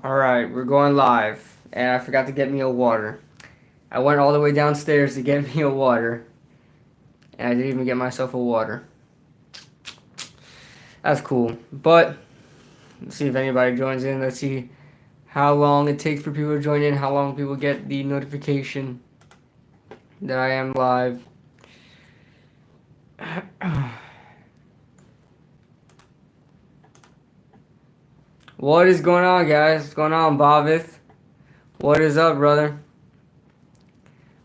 Alright, we're going live. And I forgot to get me a water. I went all the way downstairs to get me a water. And I didn't even get myself a water. That's cool. But, let's see if anybody joins in. Let's see how long it takes for people to join in. How long people get the notification that I am live. What is going on, guys? What's going on, Bavith? What is up, brother?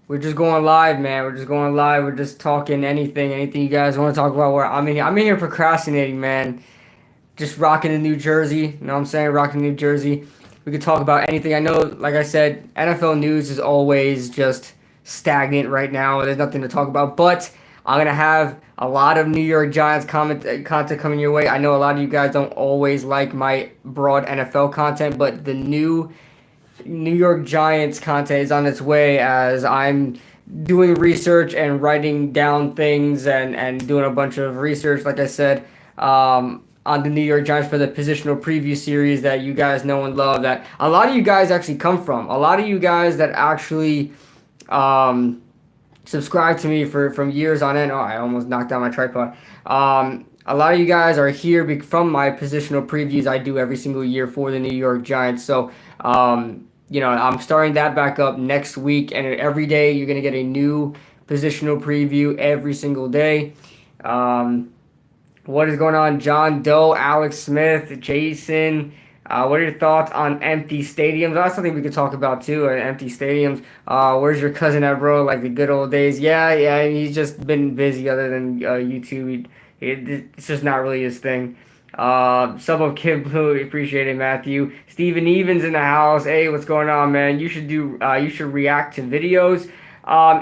We're just going live, man. We're just going live. We're just talking anything you guys want to talk about. Where I'm in here procrastinating, man. Just rocking in New Jersey. You know what I'm saying? Rocking New Jersey. We could talk about anything. I know, like I said, NFL news is always just stagnant right now. There's nothing to talk about. But I'm gonna have a lot of New York Giants content coming your way. I know a lot of you guys don't always like my broad NFL content, but the New York Giants content is on its way as I'm doing research and writing down things and doing a bunch of research, like I said, on the New York Giants for the positional preview series that you guys know and love, that a lot of you guys actually come from. A lot of you guys that actually subscribe to me from years on end. Oh, I almost knocked down my tripod. A lot of you guys are here from my positional previews I do every single year for the New York Giants. So, I'm starting that back up next week, and every day you're going to get a new positional preview every single day. What is going on, John Doe, Alex Smith, Jason? What are your thoughts on empty stadiums? That's something we could talk about too. Empty stadiums. Where's your cousin at, bro? Like the good old days. Yeah. He's just been busy. Other than YouTube, it's just not really his thing. Sub of Kid Blue, appreciate it, Matthew. Steven Evans in the house. Hey, what's going on, man? You should do. You should react to videos.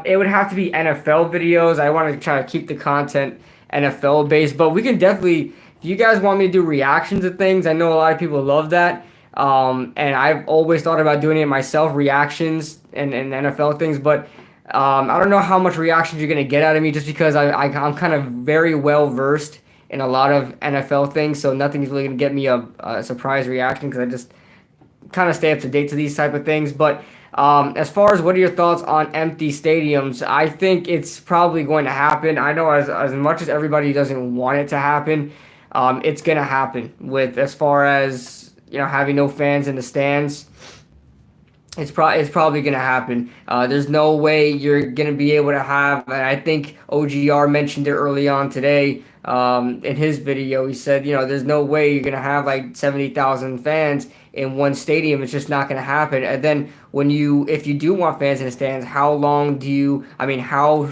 It would have to be NFL videos. I want to try to keep the content NFL based, but we can definitely. If you guys want me to do reactions to things, I know a lot of people love that. And I've always thought about doing it myself, reactions and NFL things, but I don't know how much reactions you're gonna get out of me just because I'm kind of very well versed in a lot of NFL things, so nothing's really gonna get me a surprise reaction because I just kind of stay up to date to these type of things. But as far as what are your thoughts on empty stadiums, I think it's probably going to happen. I know as much as everybody doesn't want it to happen, it's going to happen with as far as having no fans in the stands. It's probably going to happen. There's no way you're going to be able to have, and I think OGR mentioned it early on today in his video. He said, there's no way you're going to have like 70,000 fans in one stadium. It's just not going to happen. And then if you do want fans in the stands, how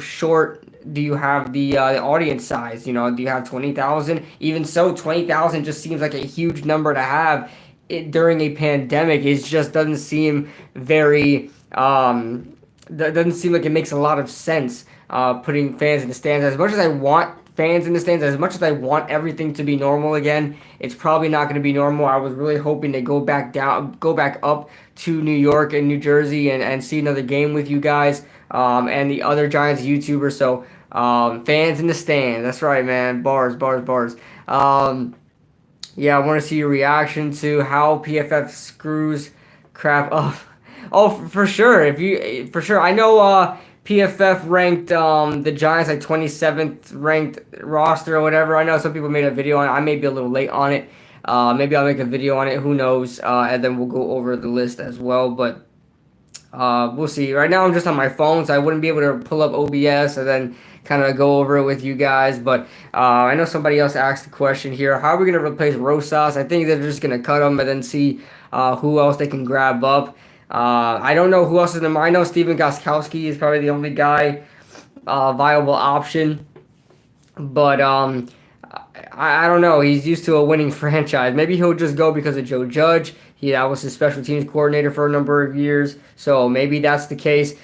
short do you have the audience size? Do you have 20,000? Even so, 20,000 just seems like a huge number to have during a pandemic. It just doesn't seem very that doesn't seem like it makes a lot of sense, putting fans in the stands. As much as I want fans in the stands, as much as I want everything to be normal again, it's probably not going to be normal. I was really hoping to go back up to New York and New Jersey and see another game with you guys, and the other Giants YouTubers. So fans in the stands, that's right, man. Bars. Yeah, I want to see your reaction to how PFF screws crap up. Oh, for sure. For sure, I know. PFF ranked the Giants like 27th ranked roster or whatever. I know some people made a video on it. I may be a little late on it. Maybe I'll make a video on it. Who knows? And then we'll go over the list as well. But we'll see. Right now I'm just on my phone, so I wouldn't be able to pull up OBS and then kind of go over it with you guys. But I know somebody else asked the question here. How are we going to replace Rosas? I think they're just going to cut him and then see who else they can grab up. I don't know who else is in the. I know Steven Gostkowski is probably the only guy viable option. But I don't know. He's used to a winning franchise. Maybe he'll just go because of Joe Judge. That was his special teams coordinator for a number of years. So maybe that's the case.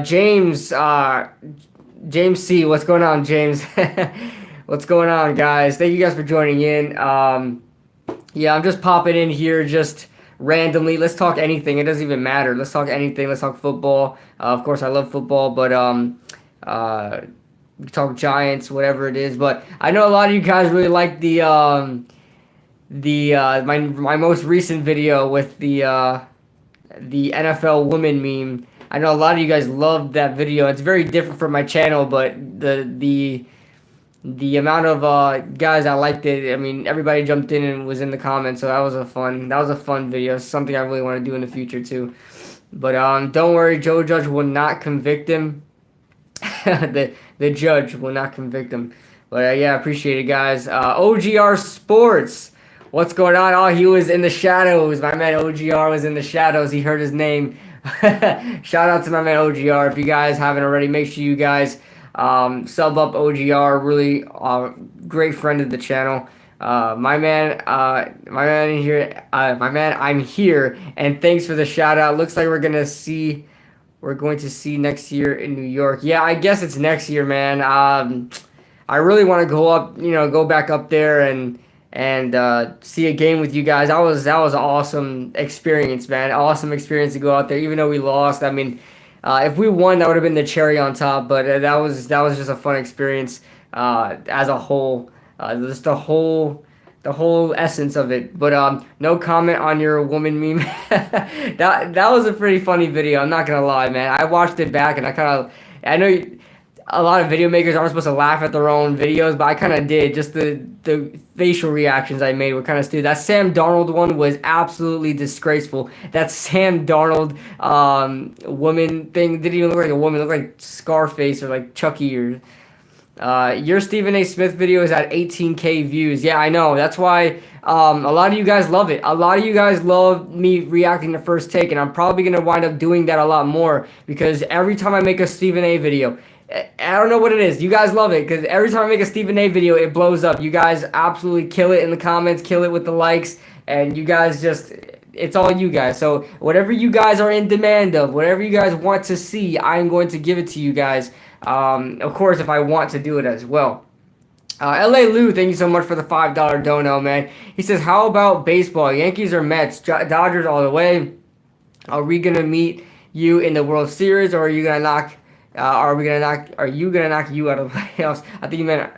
James C. What's going on, James? What's going on, guys? Thank you guys for joining in. Yeah, I'm just popping in here just randomly. Let's talk anything. It doesn't even matter. Let's talk anything. Let's talk football. Of course, I love football, but we talk Giants, whatever it is. But I know a lot of you guys really like the my most recent video with the NFL woman meme. I know a lot of you guys loved that video. It's very different from my channel, but the amount of guys that liked it, I mean, everybody jumped in and was in the comments, so that was a fun video. It's something I really want to do in the future too. But don't worry, Joe Judge will not convict him. The judge will not convict him. But yeah, appreciate it, guys. OGR Sports, what's going on? Oh, he was in the shadows. My man OGR was in the shadows. He heard his name. Shout out to my man OGR. If you guys haven't already, make sure you guys sub up OGR. Really great friend of the channel. My man, I'm here, and thanks for the shout out. Looks like we're going to see next year in New York. Yeah, I guess it's next year, man. I really want to go up, go back up there and see a game with you guys. That was an awesome experience, man. Awesome experience to go out there, even though we lost. I mean, if we won, that would have been the cherry on top. But that was just a fun experience as a whole. Just the whole essence of it. But no comment on your woman meme. That was a pretty funny video. I'm not gonna lie, man. I watched it back and I know a lot of video makers aren't supposed to laugh at their own videos, but I kind of did. Just the facial reactions I made were kind of stupid. That Sam Darnold one was absolutely disgraceful. That Sam Darnold woman thing didn't even look like a woman. It looked like Scarface or like Chucky or. Your Stephen A. Smith video is at 18K views. Yeah, I know. That's why a lot of you guys love it. A lot of you guys love me reacting to First Take, and I'm probably going to wind up doing that a lot more because every time I make a Stephen A. video, I don't know what it is. You guys love it because every time I make a Stephen A. video, it blows up. You guys absolutely kill it in the comments, kill it with the likes, and you guys just... It's all you guys. So whatever you guys are in demand of, whatever you guys want to see, I'm going to give it to you guys. Of course, if I want to do it as well. LA Lou, thank you so much for the $5 dono, man. He says, how about baseball? Yankees or Mets? Dodgers all the way. Are we going to meet you in the World Series, or are you going to knock... Are you gonna knock you out of the playoffs? I think you meant.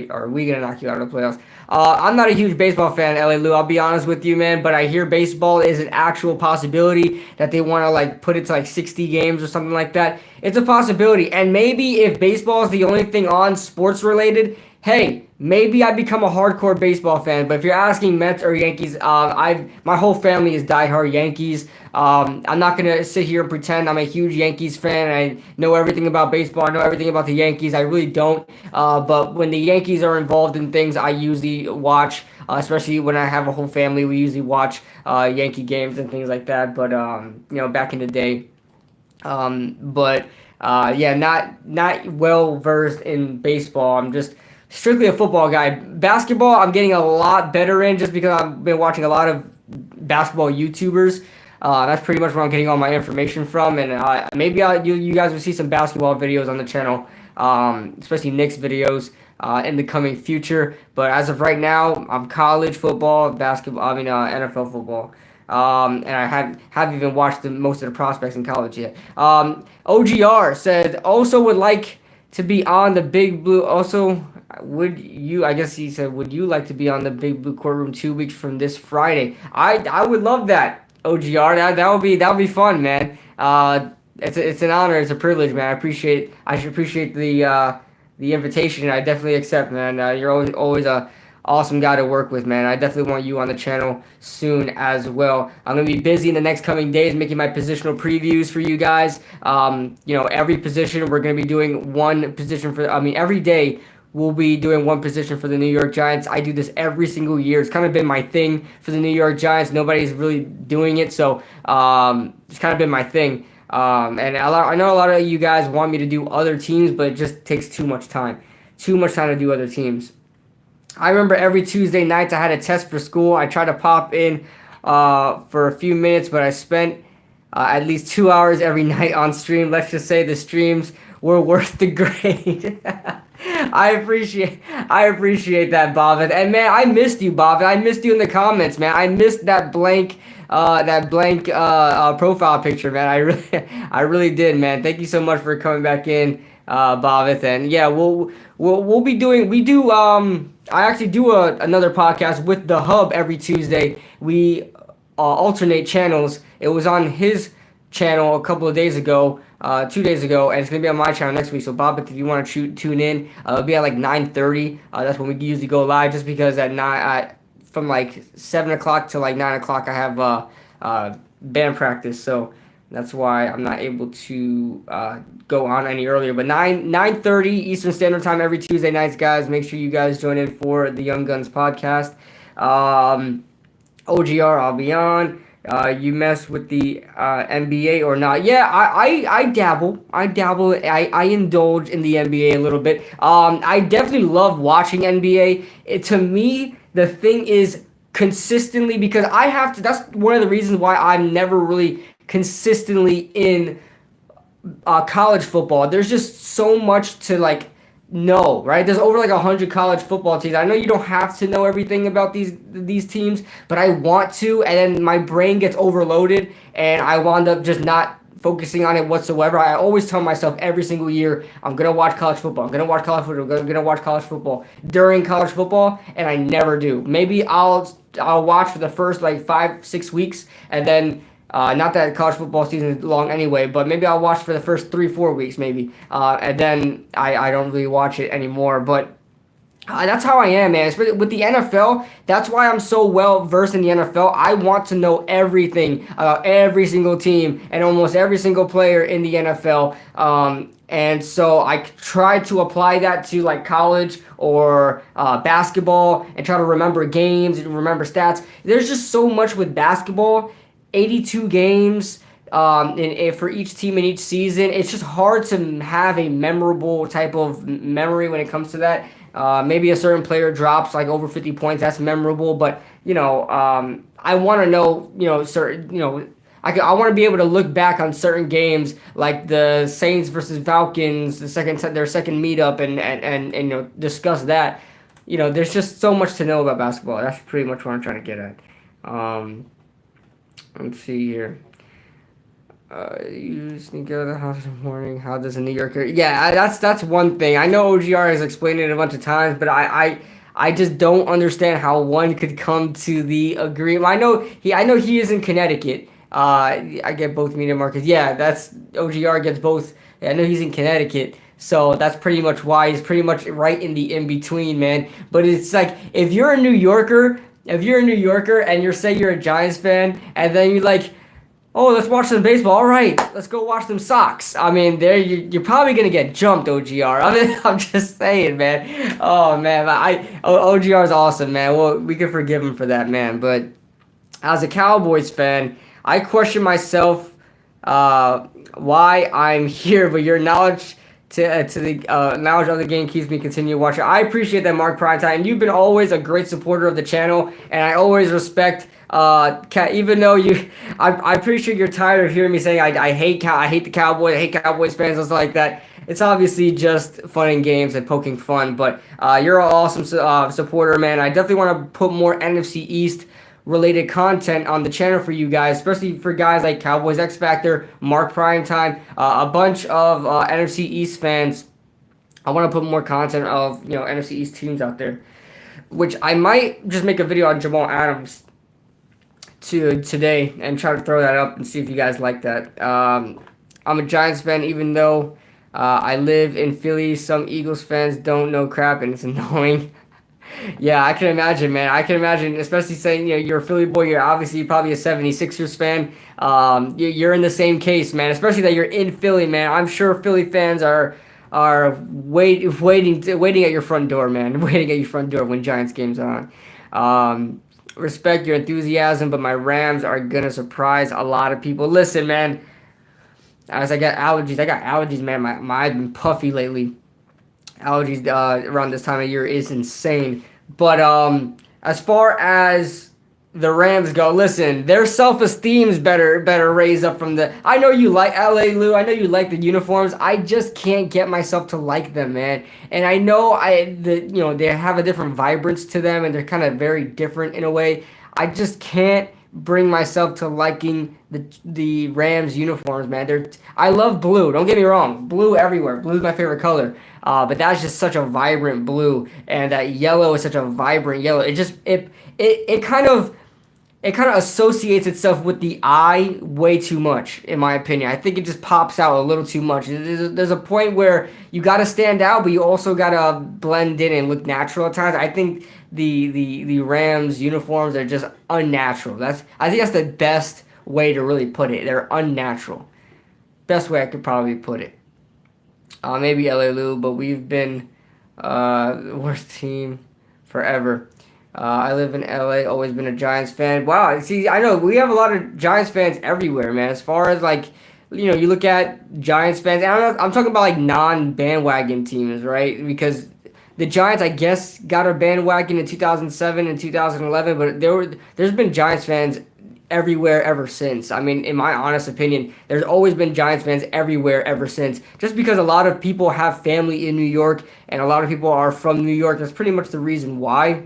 Are we gonna knock you out of the playoffs? I'm not a huge baseball fan, LA Lou. I'll be honest with you, man. But I hear baseball is an actual possibility that they want to like put it to like 60 games or something like that. It's a possibility, and maybe if baseball is the only thing on sports related, hey, maybe I become a hardcore baseball fan. But if you're asking Mets or Yankees, my whole family is diehard Yankees. I'm not gonna sit here and pretend I'm a huge Yankees fan and I know everything about baseball. I know everything about the Yankees. I really don't. But when the Yankees are involved in things, I usually watch. Especially when I have a whole family, we usually watch Yankee games and things like that. But back in the day. Yeah, not well versed in baseball. I'm just strictly a football guy. Basketball, I'm getting a lot better in just because I've been watching a lot of basketball YouTubers. That's pretty much where I'm getting all my information from, and maybe you guys will see some basketball videos on the channel, especially Knicks videos in the coming future. But as of right now, I'm college football, basketball. NFL football. And I haven't even watched most of the prospects in college yet. OGR said also would like to be on the Big Blue. Also, I guess he said, would you like to be on the Big Blue Courtroom 2 weeks from this Friday? I would love that. OGR, that would be fun, man. It's an honor, it's a privilege, man. I should appreciate the invitation. I definitely accept, man. You're always a awesome guy to work with, man. I definitely want you on the channel soon as well. I'm gonna be busy in the next coming days making my positional previews for you guys. Every position we're gonna be doing one position for. Every day we'll be doing one position for the New York Giants. I do this every single year. It's kind of been my thing for the New York Giants. Nobody's really doing it, so it's kind of been my thing. And I know a lot of you guys want me to do other teams, but it just takes too much time. Too much time to do other teams. I remember every Tuesday nights I had a test for school. I tried to pop in for a few minutes, but I spent at least 2 hours every night on stream. Let's just say the streams were worth the grade. I appreciate that, Bavit. And man, I missed you, Bavit. I missed you in the comments, man. I missed that blank profile picture, man. I really did, man. Thank you so much for coming back in, Bavit. And yeah, we'll be doing. I actually do another podcast with the Hub every Tuesday. We alternate channels. It was on his channel a couple of days ago, 2 days ago, and it's gonna be on my channel next week. So Bob, if you want to tune in, it'll be at like 9:30. That's when we usually go live, just because at from like 7 o'clock to like 9 o'clock, I have band practice. So that's why I'm not able to go on any earlier. But 9:30 Eastern Standard Time every Tuesday nights, guys. Make sure you guys join in for the Young Guns podcast. OGR, I'll be on. You mess with the NBA or not? Yeah, I dabble. I indulge in the NBA a little bit. I definitely love watching NBA. To me, the thing is consistently, because I have to. That's one of the reasons why I'm never really consistently in college football. There's just so much to like know, right? There's over like 100 college football teams. I know you don't have to know everything about these teams, but I want to, and then my brain gets overloaded, and I wound up just not focusing on it whatsoever. I always tell myself every single year, I'm gonna watch college football. I'm gonna watch college football. I'm gonna watch college football during college football, and I never do. Maybe I'll watch for the first like 5-6 weeks, and then not that college football season is long anyway, but maybe I'll watch for the first 3-4 weeks maybe, and then I don't really watch it anymore. But that's how I am, man. Especially with the NFL, that's why I'm so well versed in the NFL. I want to know everything about every single team and almost every single player in the NFL. And so I try to apply that to like college or basketball and try to remember games and remember stats. There's just so much with basketball. 82 games for each team in each season. It's just hard to have a memorable type of memory when it comes to that. Maybe a certain player drops like over 50 points. That's memorable, but I want to know, certain, I want to be able to look back on certain games like the Saints versus Falcons, their second meetup, and discuss that. There's just so much to know about basketball. That's pretty much what I'm trying to get at. Let's see here. You sneak out of the house in the morning. How does a New Yorker? Yeah, that's one thing. I know OGR has explained it a bunch of times, but I just don't understand how one could come to the agreement. I know he is in Connecticut. I get both media markets. Yeah, that's OGR gets both. I know he's in Connecticut. So that's pretty much why he's pretty much right in the in between, man. But it's like if you're a New Yorker and you're a Giants fan, and then you're like, oh, let's watch some baseball. All right, let's go watch some Sox. I mean, you're probably gonna get jumped, OGR. I'm just saying, man. Oh man, OGR is awesome, man. Well, we can forgive him for that, man. But as a Cowboys fan, I question myself why I'm here. But your knowledge to the knowledge of the game keeps me continue watching. I appreciate that, Mark Primetime. You've been always a great supporter of the channel, and I always respect. Even though I'm pretty sure you're tired of hearing me saying I hate the Cowboys, I hate Cowboys fans and stuff like that. It's obviously just fun and games and poking fun, but you're an awesome supporter, man. I definitely want to put more NFC East related content on the channel for you guys, especially for guys like Cowboys X Factor, Mark Primetime, a bunch of NFC East fans. I want to put more content of NFC East teams out there, which I might just make a video on Jamal Adams today and try to throw that up and see if you guys like that. I'm a Giants fan, even though I live in Philly. Some Eagles fans don't know crap, and it's annoying. Yeah, I can imagine, man. I can imagine, especially saying you're a Philly boy. You're obviously probably a 76ers fan. You're in the same case, man. Especially that you're in Philly, man. I'm sure Philly fans are waiting at your front door, man. Waiting at your front door when Giants games are on. Respect your enthusiasm, but my Rams are gonna surprise a lot of people. Listen, man. As I got allergies, man. I've been puffy lately. Allergies around this time of year is insane. But as far as the Rams go, listen, their self-esteem's better raise up from the. I know you like LA, Lou. I know you like the uniforms. I just can't get myself to like them, man. And I know they have a different vibrance to them, and they're kind of very different in a way. I just can't bring myself to liking the Rams uniforms, man. I love blue. Don't get me wrong, blue everywhere. Blue is my favorite color. But that's just such a vibrant blue, and that yellow is such a vibrant yellow. It kind of associates itself with the eye way too much, in my opinion. I think it just pops out a little too much. There's a point where you got to stand out, but you also got to blend in and look natural at times. I think the Rams uniforms are just unnatural. I think that's the best way to really put it. They're unnatural. Best way I could probably put it. Maybe LA Lou, but we've been the worst team forever. I live in LA, always been a Giants fan. Wow, see, I know we have a lot of Giants fans everywhere, man. As far as like, you look at Giants fans, and I'm talking about like non-bandwagon teams, right? Because the Giants, I guess, got a bandwagon in 2007 and 2011, but there's been Giants fans everywhere ever since. I mean, in my honest opinion, there's always been Giants fans everywhere ever since. Just because a lot of people have family in New York and a lot of people are from New York, that's pretty much the reason why.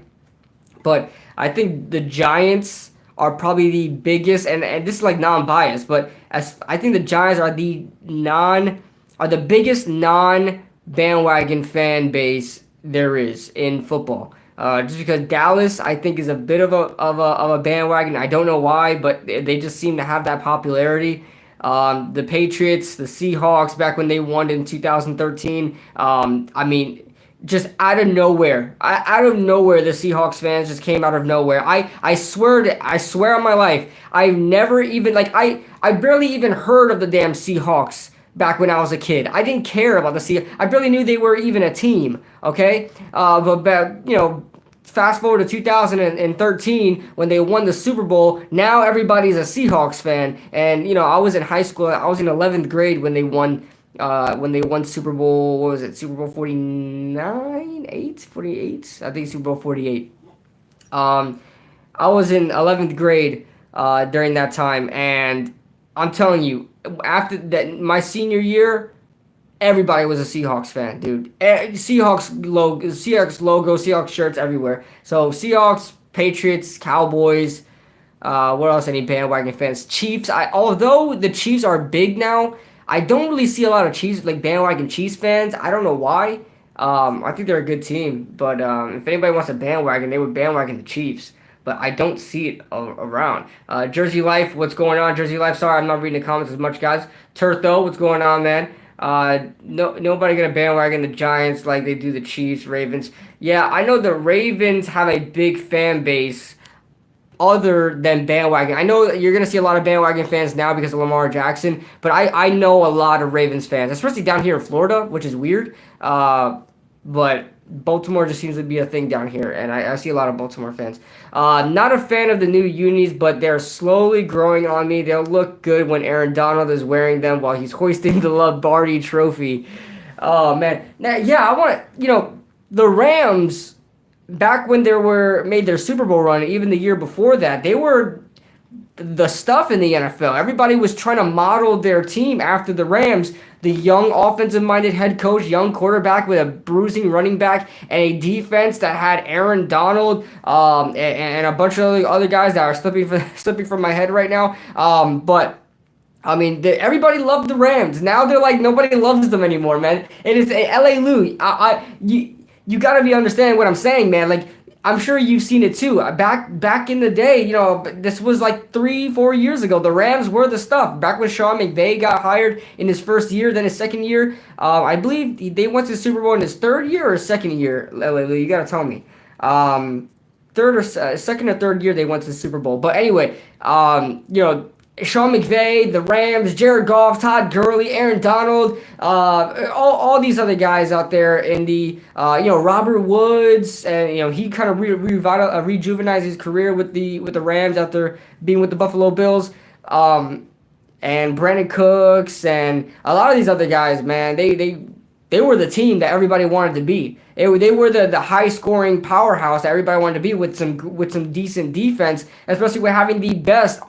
But I think the Giants are probably the biggest, and this is like non-biased, but as I think the Giants are the biggest non-bandwagon fan base there is in football. Just because Dallas, I think, is a bit of a bandwagon. I don't know why, but they just seem to have that popularity. The Patriots, the Seahawks, back when they won in 2013. I mean, just out of nowhere, the Seahawks fans just came out of nowhere. I swear on my life, I've never even I barely even heard of the damn Seahawks back when I was a kid. I didn't care about the Seahawks. I barely knew they were even a team. Okay, but fast forward to 2013 when they won the Super Bowl. Now everybody's a Seahawks fan, and I was in high school. I was in 11th grade when they won. When they won Super Bowl, what was it? Super Bowl 49, 48? I think Super Bowl 48. I was in 11th grade during that time, and I'm telling you, after that, my senior year, everybody was a Seahawks fan, dude. Seahawks logo, Seahawks shirts everywhere. So Seahawks, Patriots, Cowboys. What else? Any bandwagon fans? Chiefs. Although the Chiefs are big now, I don't really see a lot of Chiefs, like bandwagon Chiefs fans. I don't know why. I think they're a good team, but if anybody wants a bandwagon, they would bandwagon the Chiefs. But I don't see it around. Jersey Life, what's going on? Jersey Life, sorry, I'm not reading the comments as much, guys. Turtho, what's going on, man? Nobody gonna bandwagon the Giants like they do the Chiefs, Ravens. Yeah, I know the Ravens have a big fan base other than bandwagon. I know you're going to see a lot of bandwagon fans now because of Lamar Jackson, but I know a lot of Ravens fans, especially down here in Florida, which is weird. But Baltimore just seems to be a thing down here, and I see a lot of Baltimore fans. Not a fan of the new unis, but they're slowly growing on me. They'll look good when Aaron Donald is wearing them while he's hoisting the Lombardi Trophy. Oh, man. Now, yeah, I want the Rams, back when they made their Super Bowl run, even the year before that, they were the stuff in the NFL. Everybody was trying to model their team after the Rams. The young offensive-minded head coach, young quarterback with a bruising running back, and a defense that had Aaron Donald and a bunch of other guys that are slipping from my head right now. But I mean, everybody loved the Rams. Now they're like nobody loves them anymore, man. It is LA Lou. You gotta be understanding what I'm saying, man. Like, I'm sure you've seen it too. Back in the day, this was like 3-4 years ago. The Rams were the stuff. Back when Sean McVay got hired in his first year, then his second year, I believe they went to the Super Bowl in his third year or second year. You gotta tell me. Second or third year they went to the Super Bowl. But anyway, Sean McVay, the Rams, Jared Goff, Todd Gurley, Aaron Donald, all these other guys out there in the, Robert Woods, and, he kind of rejuvenized his career with the Rams after being with the Buffalo Bills, and Brandon Cooks, and a lot of these other guys, man, they were the team that everybody wanted to be. They were the high-scoring powerhouse that everybody wanted to be with some decent defense, especially with having the best,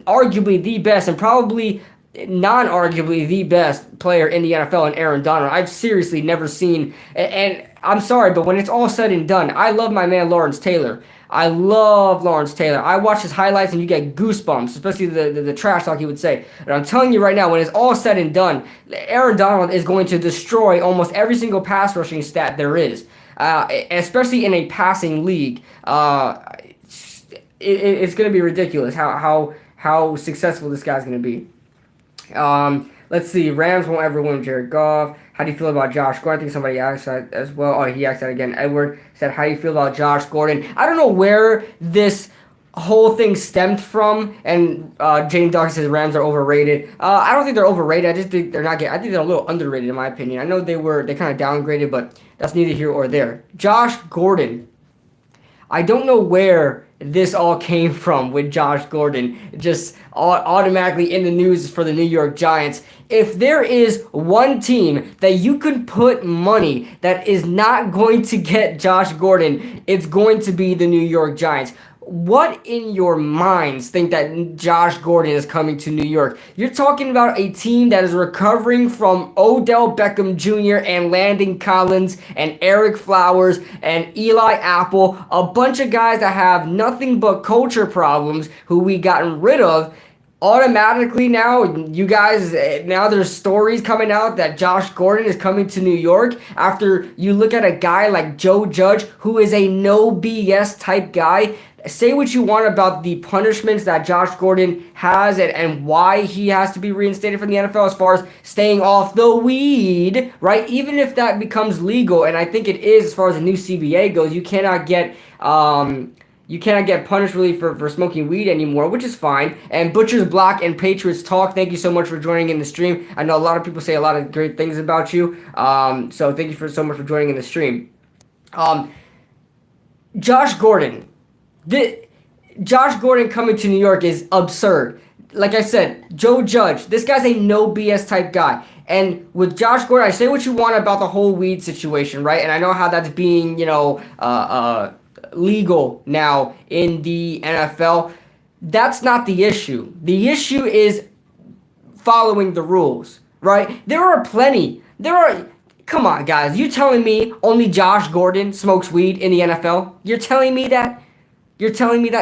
arguably the best, and probably non-arguably the best player in the NFL in Aaron Donald. I've seriously never seen, and I'm sorry, but when it's all said and done, I love my man Lawrence Taylor. I love Lawrence Taylor. I watch his highlights and you get goosebumps, especially the trash talk he would say. And I'm telling you right now, when it's all said and done, Aaron Donald is going to destroy almost every single pass rushing stat there is, especially in a passing league. It's going to be ridiculous how successful this guy's going to be. Let's see. Rams won't ever win Jared Goff. How do you feel about Josh Gordon? I think somebody asked that as well. Oh, he asked that again. Edward said, how do you feel about Josh Gordon? I don't know where this whole thing stemmed from. And James Dawkins says Rams are overrated. I don't think they're overrated. I just think they're not getting. I think they're a little underrated in my opinion. I know they kind of downgraded, but that's neither here or there. Josh Gordon. I don't know where this all came from with Josh Gordon just automatically in the news for the New York Giants. If there is one team that you could put money that is not going to get Josh Gordon, it's going to be the New York Giants. What in your minds think that Josh Gordon is coming to New York? You're talking about a team that is recovering from Odell Beckham Jr. and Landon Collins and Eric Flowers and Eli Apple, a bunch of guys that have nothing but culture problems who we gotten rid of. Automatically now, now there's stories coming out that Josh Gordon is coming to New York after you look at a guy like Joe Judge, who is a no BS type guy. Say what you want about the punishments that Josh Gordon has and why he has to be reinstated from the NFL as far as staying off the weed, right? Even if that becomes legal, and I think it is as far as the new CBA goes, you cannot get punished really for smoking weed anymore, which is fine. And Butcher's Block and Patriots Talk, thank you so much for joining in the stream. I know a lot of people say a lot of great things about you, so thank you so much for joining in the stream. Josh Gordon. Josh Gordon coming to New York is absurd. Like I said, Joe Judge, this guy's a no BS type guy. And with Josh Gordon, I say what you want about the whole weed situation, right? And I know how that's being, legal now in the NFL. That's not the issue. The issue is following the rules, right? Come on, guys. You telling me only Josh Gordon smokes weed in the NFL? You're telling me that?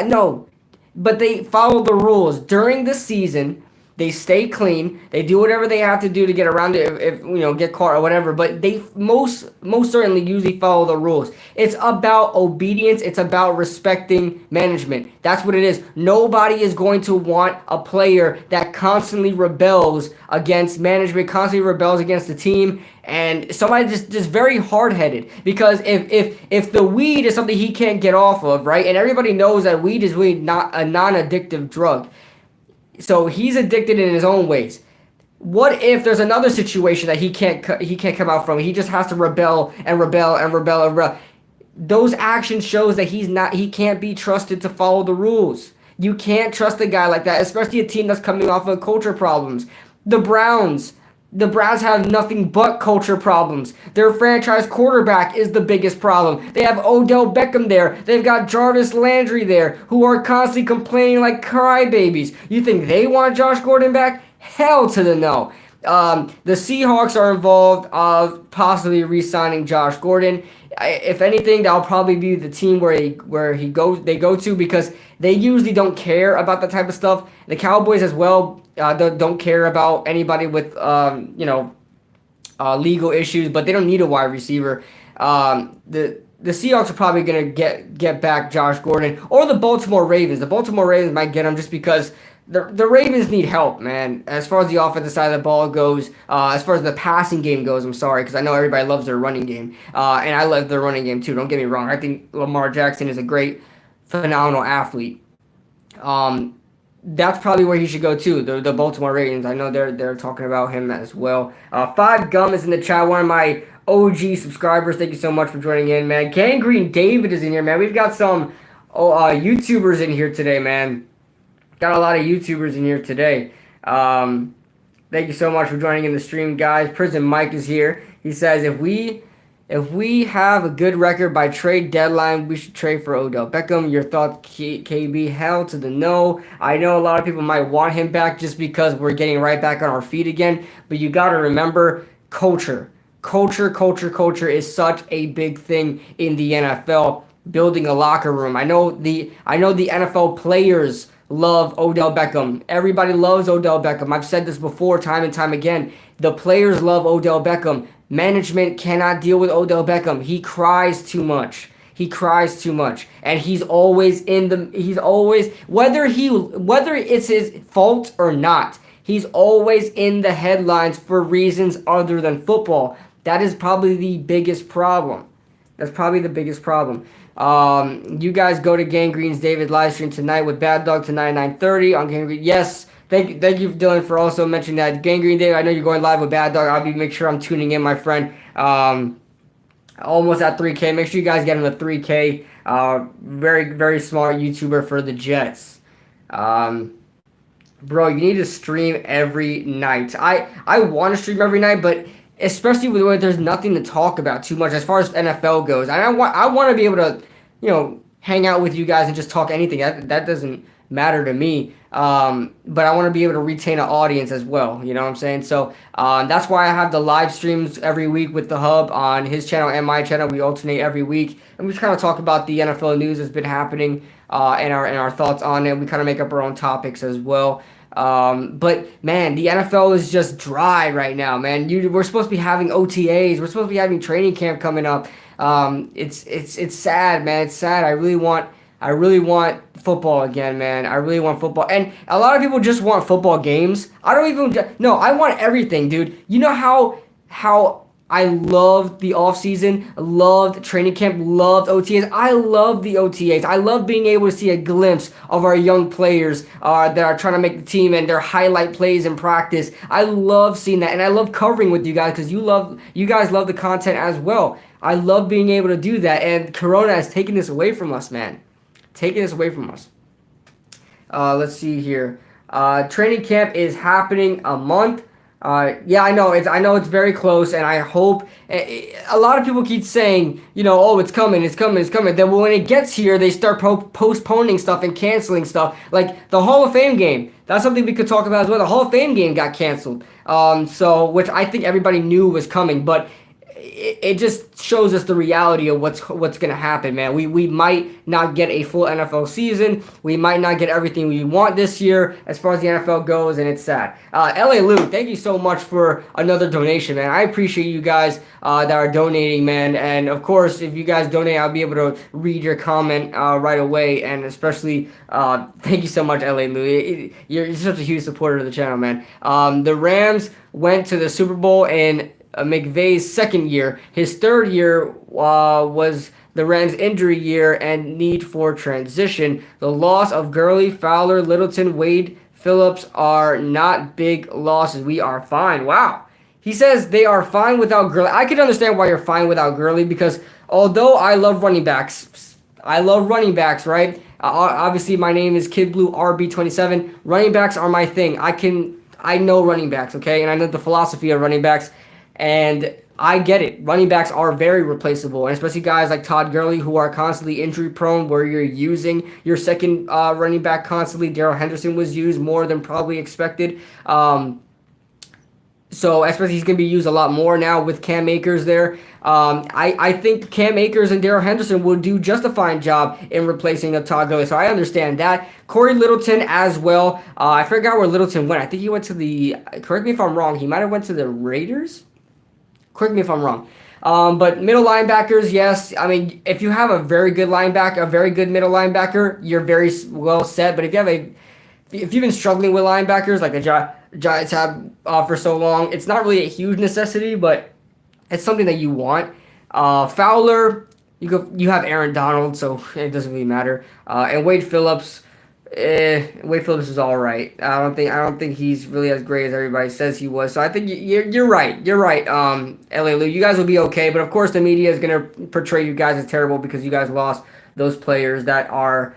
No. But they follow the rules. During the season, they stay clean. They do whatever they have to do to get around it if get caught or whatever. But they most certainly usually follow the rules. It's about obedience. It's about respecting management. That's what it is. Nobody is going to want a player that constantly rebels against management, constantly rebels against the team, and somebody just very hard-headed. Because if the weed is something he can't get off of, right? And everybody knows that weed is really not a non-addictive drug. So he's addicted in his own ways. What if there's another situation that he can't come out from? He just has to rebel. Those actions shows that he can't be trusted to follow the rules. You can't trust a guy like that, especially a team that's coming off of culture problems. The Browns have nothing but culture problems. Their franchise quarterback is the biggest problem. They have Odell Beckham there. They've got Jarvis Landry there, who are constantly complaining like crybabies. You think they want Josh Gordon back? Hell to the no. The Seahawks are involved of possibly re-signing Josh Gordon. If anything, that'll probably be the team where they go to, because they usually don't care about that type of stuff. The Cowboys as well don't care about anybody with legal issues, but they don't need a wide receiver. The Seahawks are probably gonna get back Josh Gordon, or the Baltimore Ravens. The Baltimore Ravens might get him just because the Ravens need help, man. As far as the offensive side of the ball goes, as far as the passing game goes, I'm sorry, because I know everybody loves their running game, and I love their running game too. Don't get me wrong. I think Lamar Jackson is a great, phenomenal athlete. That's probably where he should go too. The Baltimore Ravens. I know they're talking about him as well. Five Gum is in the chat. One of my OG subscribers. Thank you so much for joining in, man. Gangrene David is in here, man. We've got some YouTubers in here today, man. Got a lot of YouTubers in here today. Thank you so much for joining in the stream, guys. Prison Mike is here. He says, if we have a good record by trade deadline, we should trade for Odell Beckham. Your thoughts, KB? Hell to the no. I know a lot of people might want him back just because we're getting right back on our feet again. But you got to remember culture. Culture is such a big thing in the NFL. Building a locker room. I know the NFL players love Odell Beckham. Everybody loves Odell Beckham. I've said this before time and time again. The players love Odell Beckham. Management cannot deal with Odell Beckham. He cries too much. He cries too much, and he's always whether it's his fault or not. He's always in the headlines for reasons other than football. That is probably the biggest problem. That's probably the biggest problem. You guys go to Gangrene's David live stream tonight with Bad Dog tonight at 9:30 on Gangrene. Yes, thank you, Dylan, for also mentioning that. Gangrene David, I know you're going live with Bad Dog. Make sure I'm tuning in, my friend. Almost at 3K. Make sure you guys get him to 3K. Very, very smart YouTuber for the Jets. Bro, you need to stream every night. I want to stream every night, but especially when there's nothing to talk about too much as far as NFL goes. And I want to be able to, hang out with you guys and just talk anything. That doesn't matter to me. But I want to be able to retain an audience as well. You know what I'm saying? So that's why I have the live streams every week with the Hub on his channel and my channel. We alternate every week, and we just kind of talk about the NFL news that's been happening and our thoughts on it. We kind of make up our own topics as well. But man, the NFL is just dry right now, man. We're supposed to be having OTAs. We're supposed to be having training camp coming up. It's sad, man. It's sad. I really want football again, man. I really want football. And a lot of people just want football games. I want everything, dude. You know how I loved the offseason, loved training camp, loved OTAs. I love the OTAs. I love being able to see a glimpse of our young players that are trying to make the team and their highlight plays in practice. I love seeing that, and I love covering with you guys because you guys love the content as well. I love being able to do that, and Corona has taken this away from us, man. Taking this away from us. Let's see here. Training camp is happening a month. Yeah, I know it's very close, and I hope. A lot of people keep saying, oh, it's coming. Then when it gets here, they start postponing stuff and canceling stuff. Like the Hall of Fame game. That's something we could talk about as well. The Hall of Fame game got canceled. Which I think everybody knew was coming, but it just shows us the reality of what's going to happen, man. We might not get a full NFL season. We might not get everything we want this year as far as the NFL goes, and it's sad. LA Lou, thank you so much for another donation, man. I appreciate you guys that are donating, man. And of course, if you guys donate, I'll be able to read your comment right away. And especially, thank you so much, LA Lou. You're such a huge supporter of the channel, man. The Rams went to the Super Bowl in McVay's second year. His third year was the Rams' injury year and need for transition. The loss of Gurley, Fowler, Littleton, Wade, Phillips are not big losses. We are fine. Wow. He says they are fine without Gurley. I can understand why you're fine without Gurley because although I love running backs, right? Obviously, my name is Kid Blue RB27. Running backs are my thing. I know running backs, okay? And I know the philosophy of running backs. And I get it. Running backs are very replaceable, and especially guys like Todd Gurley who are constantly injury prone where you're using your second running back constantly. Darrell Henderson was used more than probably expected. So especially he's going to be used a lot more now with Cam Akers there. I think Cam Akers and Darrell Henderson will do just a fine job in replacing Todd Gurley. So I understand that. Corey Littleton as well. I forgot where Littleton went. I think he went to correct me if I'm wrong, he might have went to the Raiders? Correct me if I'm wrong. But middle linebackers, yes. I mean, if you have a very good linebacker, a very good middle linebacker, you're very well set. But if you've been struggling with linebackers like the Giants have for so long, it's not really a huge necessity, but it's something that you want. Fowler, you have Aaron Donald, so it doesn't really matter. And Wade Phillips. Wade Phillips is all right. I don't think he's really as great as everybody says he was. So I think you're right. You're right. LA Lou, you guys will be okay. But of course, the media is gonna portray you guys as terrible because you guys lost those players that are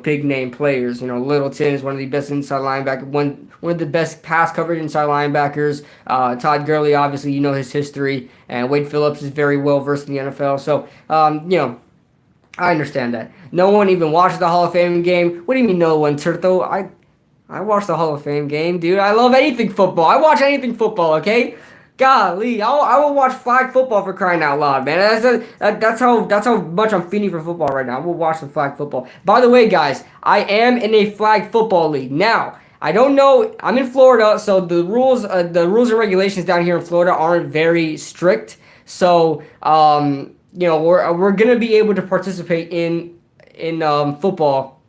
big name players. Littleton is one of the best inside linebackers, one of the best pass coverage inside linebackers. Todd Gurley, obviously, his history, and Wade Phillips is very well versed in the NFL. So I understand that. No one even watches the Hall of Fame game. What do you mean no one, Turto? I watch the Hall of Fame game, dude. I love anything football. I watch anything football, okay? Golly, I will watch flag football for crying out loud, man. That's how much I'm feeding for football right now. I will watch some flag football. By the way, guys, I am in a flag football league now. I don't know. I'm in Florida, so the rules and regulations down here in Florida aren't very strict. So, we're gonna be able to participate in football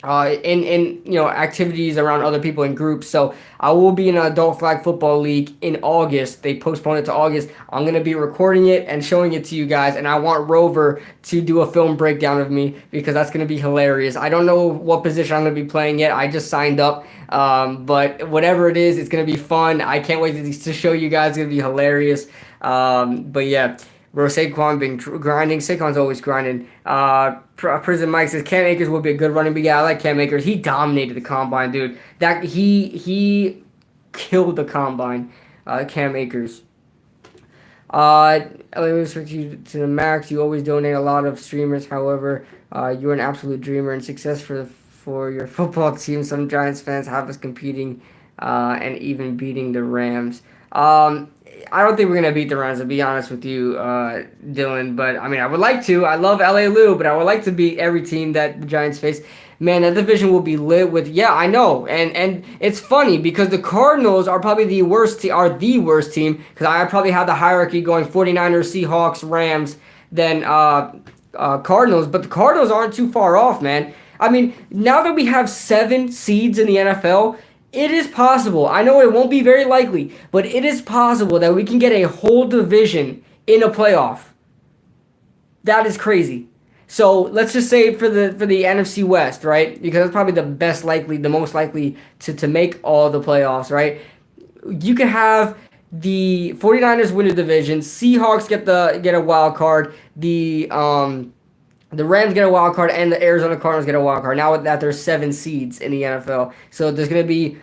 in activities around other people in groups. So I will be in an adult flag football league in August. They postponed it to August. I'm gonna be recording it and showing it to you guys, and I want Rover to do a film breakdown of me because that's gonna be hilarious. I don't know what position I'm gonna be playing yet. I just signed up, but whatever it is, it's gonna be fun. I can't wait to show you guys. It's gonna be hilarious. But yeah. Bro, Saquon been grinding. Saquon's always grinding. Prison Mike says Cam Akers will be a good running back. Yeah, I like Cam Akers. He dominated the combine, dude. That he killed the combine. Cam Akers. Let me respect you to the max. You always donate a lot of streamers. However, you're an absolute dreamer and success for your football team. Some Giants fans have us competing and even beating the Rams. I don't think we're gonna beat the Rams, to be honest with you, Dylan. But I mean, I would like to. I love LA Lou, but I would like to beat every team that the Giants face. Man, that division will be lit with. Yeah, I know, and it's funny because the Cardinals are probably the worst team because I probably have the hierarchy going 49ers, Seahawks, Rams, then Cardinals. But the Cardinals aren't too far off, man. I mean, now that we have 7 seeds in the NFL. It is possible. I know it won't be very likely, but it is possible that we can get a whole division in a playoff. That is crazy. So let's just say for the NFC West, right? Because it's probably the most likely to make all the playoffs, right? You could have the 49ers win the division, Seahawks get a wild card, the Rams get a wild card, and the Arizona Cardinals get a wild card. Now that there's 7 seeds in the NFL, so there's going to be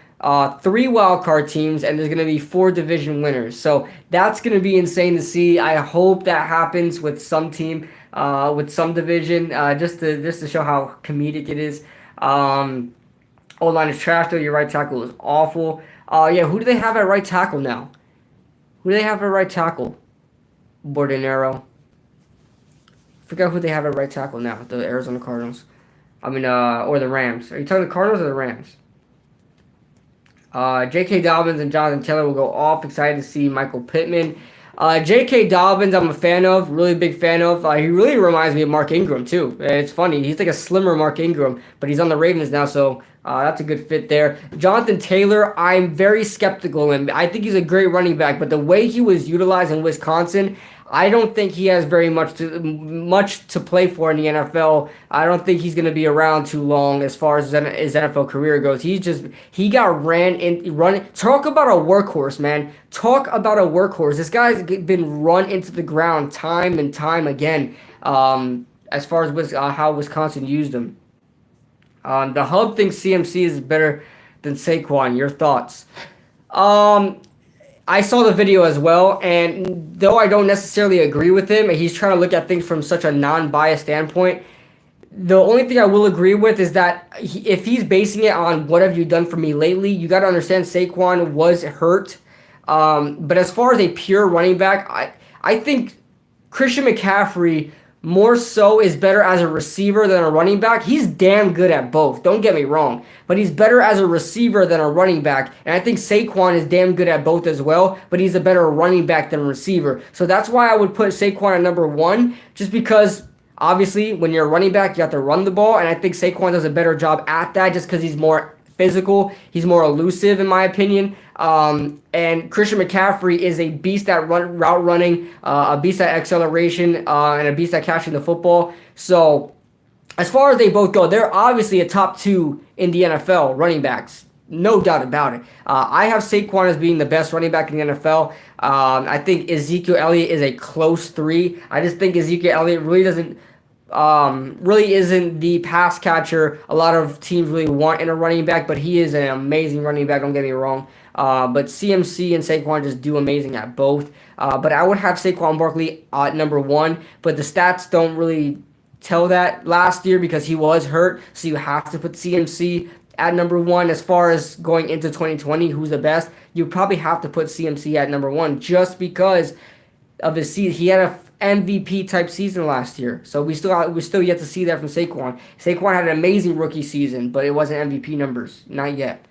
3 wild card teams, and there's going to be 4 division winners. So that's going to be insane to see. I hope that happens with some team, with some division, just to show how comedic it is. O-line is trash though. Your right tackle is awful. Yeah, who do they have at right tackle now? Who do they have at right tackle? Bordenero. Forgot who they have at right tackle now. The Arizona Cardinals. I mean, or the Rams. Are you talking the Cardinals or the Rams? J.K. Dobbins and Jonathan Taylor will go off. Excited to see Michael Pittman. J.K. Dobbins, I'm a fan of. Really big fan of. He really reminds me of Mark Ingram, too. And it's funny. He's like a slimmer Mark Ingram, but he's on the Ravens now, so that's a good fit there. Jonathan Taylor, I'm very skeptical, and I think he's a great running back, but the way he was utilized in Wisconsin, I don't think he has very much to play for in the NFL. I don't think he's going to be around too long as far as his NFL career goes. He got run. Talk about a workhorse, man. Talk about a workhorse. This guy's been run into the ground time and time again. As far as how Wisconsin used him. The Hub thinks CMC is better than Saquon. Your thoughts? I saw the video as well, and though I don't necessarily agree with him, he's trying to look at things from such a non-biased standpoint. The only thing I will agree with is that if he's basing it on what have you done for me lately, you got to understand Saquon was hurt. But as far as a pure running back, I think Christian McCaffrey more so is better as a receiver than a running back. He's damn good at both, don't get me wrong, but he's better as a receiver than a running back, and I think Saquon is damn good at both as well, but he's a better running back than a receiver. So that's why I would put Saquon at number 1, just because obviously when you're a running back, you have to run the ball, and I think Saquon does a better job at that just because he's more physical, he's more elusive in my opinion. And Christian McCaffrey is a beast at route running, a beast at acceleration, and a beast at catching the football. So as far as they both go, they're obviously a top 2 in the NFL running backs. No doubt about it. I have Saquon as being the best running back in the NFL. I think Ezekiel Elliott is a close 3. I just think Ezekiel Elliott really isn't the pass catcher a lot of teams really want in a running back, but he is an amazing running back, don't get me wrong. But CMC and Saquon just do amazing at both. But I would have Saquon Barkley at number 1, but the stats don't really tell that last year because he was hurt, so you have to put CMC at number one as far as going into 2020, who's the best, you probably have to put CMC at number one just because of his season. He had a MVP type season last year, so we still yet to see that from Saquon. Saquon had an amazing rookie season, but it wasn't MVP numbers, not yet.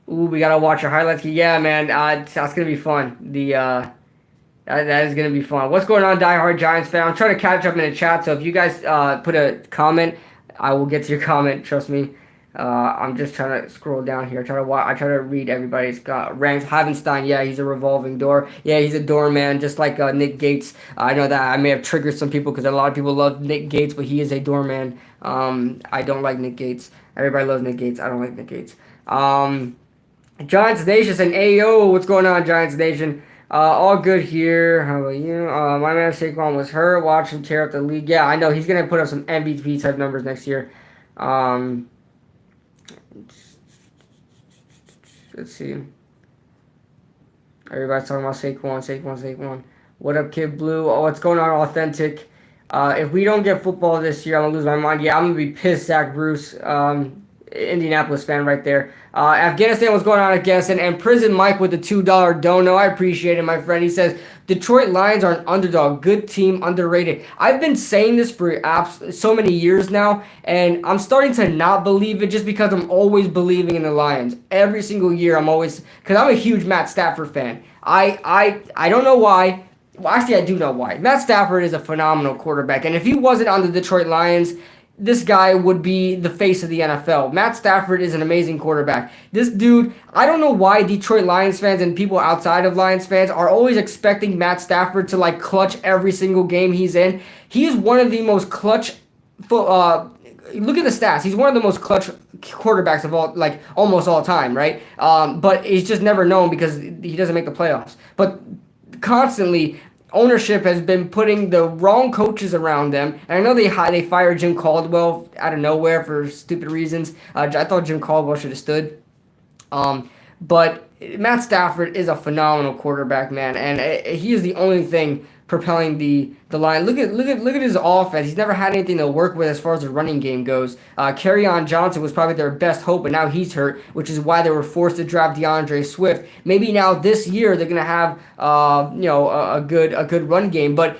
We gotta watch your highlights. Yeah, man, that's gonna be fun. That is gonna be fun. What's going on, diehard Giants fan? I'm trying to catch up in the chat, so if you guys put a comment, I will get to your comment. Trust me. I'm just trying to scroll down here. I try to read everybody's ranks. Havenstein, yeah, he's a revolving door. Yeah, he's a doorman, just like Nick Gates. I know that I may have triggered some people because a lot of people love Nick Gates, but he is a doorman. I don't like Nick Gates. Everybody loves Nick Gates. I don't like Nick Gates. Giants Nation saying, "Ayo, what's going on, Giants Nation? All good here. How about you? My man Saquon was hurt. Watch him tear up the league. Yeah, I know he's gonna put up some MVP type numbers next year. Let's see. Everybody's talking about Saquon. What up, Kid Blue? Oh, what's going on, Authentic? If we don't get football this year, I'm gonna lose my mind. Yeah, I'm gonna be pissed, Zach Bruce. Indianapolis fan right there. Afghanistan, what's going on, Afghanistan? And Prison Mike with the $2 dono. I appreciate it, my friend. He says, Detroit Lions are an underdog. Good team, underrated. I've been saying this for so many years now, and I'm starting to not believe it just because I'm always believing in the Lions. Every single year, because I'm a huge Matt Stafford fan. I don't know why. Well, actually, I do know why. Matt Stafford is a phenomenal quarterback, and if he wasn't on the Detroit Lions, this guy would be the face of the NFL. Matt Stafford is an amazing quarterback. This dude, I don't know why Detroit Lions fans and people outside of Lions fans are always expecting Matt Stafford to like clutch every single game he's in. He is one of the most clutch. Look at the stats. He's one of the most clutch quarterbacks of almost all time, right? But he's just never known because he doesn't make the playoffs. But constantly, ownership has been putting the wrong coaches around them. And I know they fired Jim Caldwell out of nowhere for stupid reasons. I thought Jim Caldwell should have stood. But Matt Stafford is a phenomenal quarterback, man, and he is the only thing propelling the line. Look at his offense. He's never had anything to work with as far as the running game goes. Kerryon Johnson was probably their best hope, but now he's hurt, which is why they were forced to draft DeAndre Swift. Maybe now this year they're gonna have a good run game, but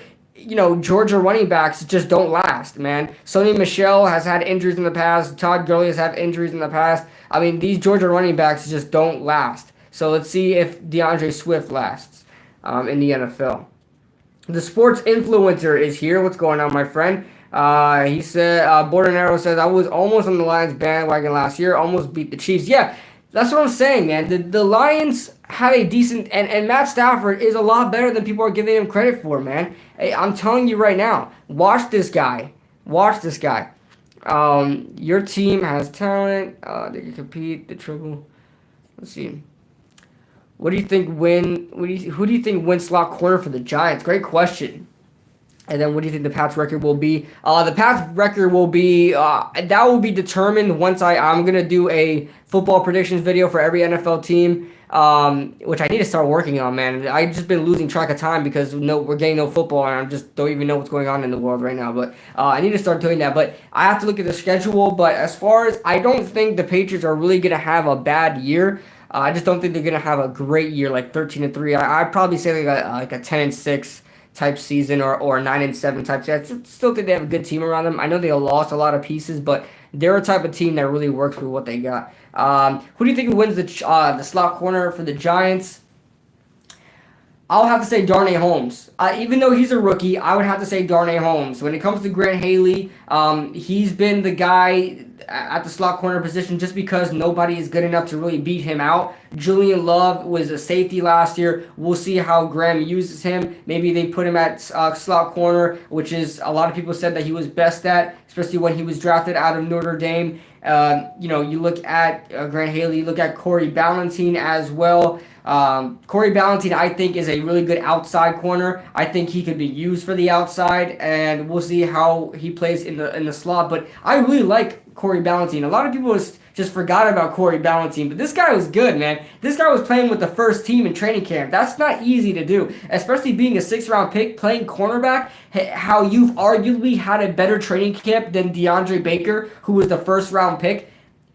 Georgia running backs just don't last, man. Sonny Michel has had injuries in the past. Todd Gurley has had injuries in the past. I mean, these Georgia running backs just don't last. So let's see if DeAndre Swift lasts in the NFL. The sports influencer is here. What's going on, my friend? He said, Border Arrow says, I was almost on the Lions bandwagon last year, almost beat the Chiefs. Yeah, that's what I'm saying, man. The Lions have a decent, and Matt Stafford is a lot better than people are giving him credit for, man. Hey, I'm telling you right now, watch this guy. Your team has talent. They can compete. The triple. Let's see. Who do you think wins slot corner for the Giants? Great question. And then what do you think the Pats record will be? The Pats record will be that will be determined once I'm gonna do a football predictions video for every NFL team, which I need to start working on, man. I've just been losing track of time because we're getting no football, and I just don't even know what's going on in the world right now. But I need to start doing that. But I have to look at the schedule. But as far as I don't think the Patriots are really gonna have a bad year. I just don't think they're gonna have a great year, like 13-3. I'd probably say like a 10-6 type season or 9-7 type season. I still think they have a good team around them. I know they lost a lot of pieces, but they're a type of team that really works with what they got. Who do you think wins the slot corner for the Giants? I'll have to say Darnay Holmes. Even though he's a rookie, I would have to say Darnay Holmes. When it comes to Grant Haley, he's been the guy at the slot corner position just because nobody is good enough to really beat him out. Julian Love was a safety last year. We'll see how Graham uses him. Maybe they put him at slot corner, which is a lot of people said that he was best at, especially when he was drafted out of Notre Dame. You look at Grant Haley, you look at Corey Ballentine as well. Corey Ballentine, I think, is a really good outside corner. I think he could be used for the outside, and we'll see how he plays in the slot. But I really like Corey Ballentine. A lot of people just forgot about Corey Ballentine, but this guy was good, man. This guy was playing with the first team in training camp. That's not easy to do, especially being a 6th-round pick, playing cornerback. How you've arguably had a better training camp than DeAndre Baker, who was the 1st-round pick.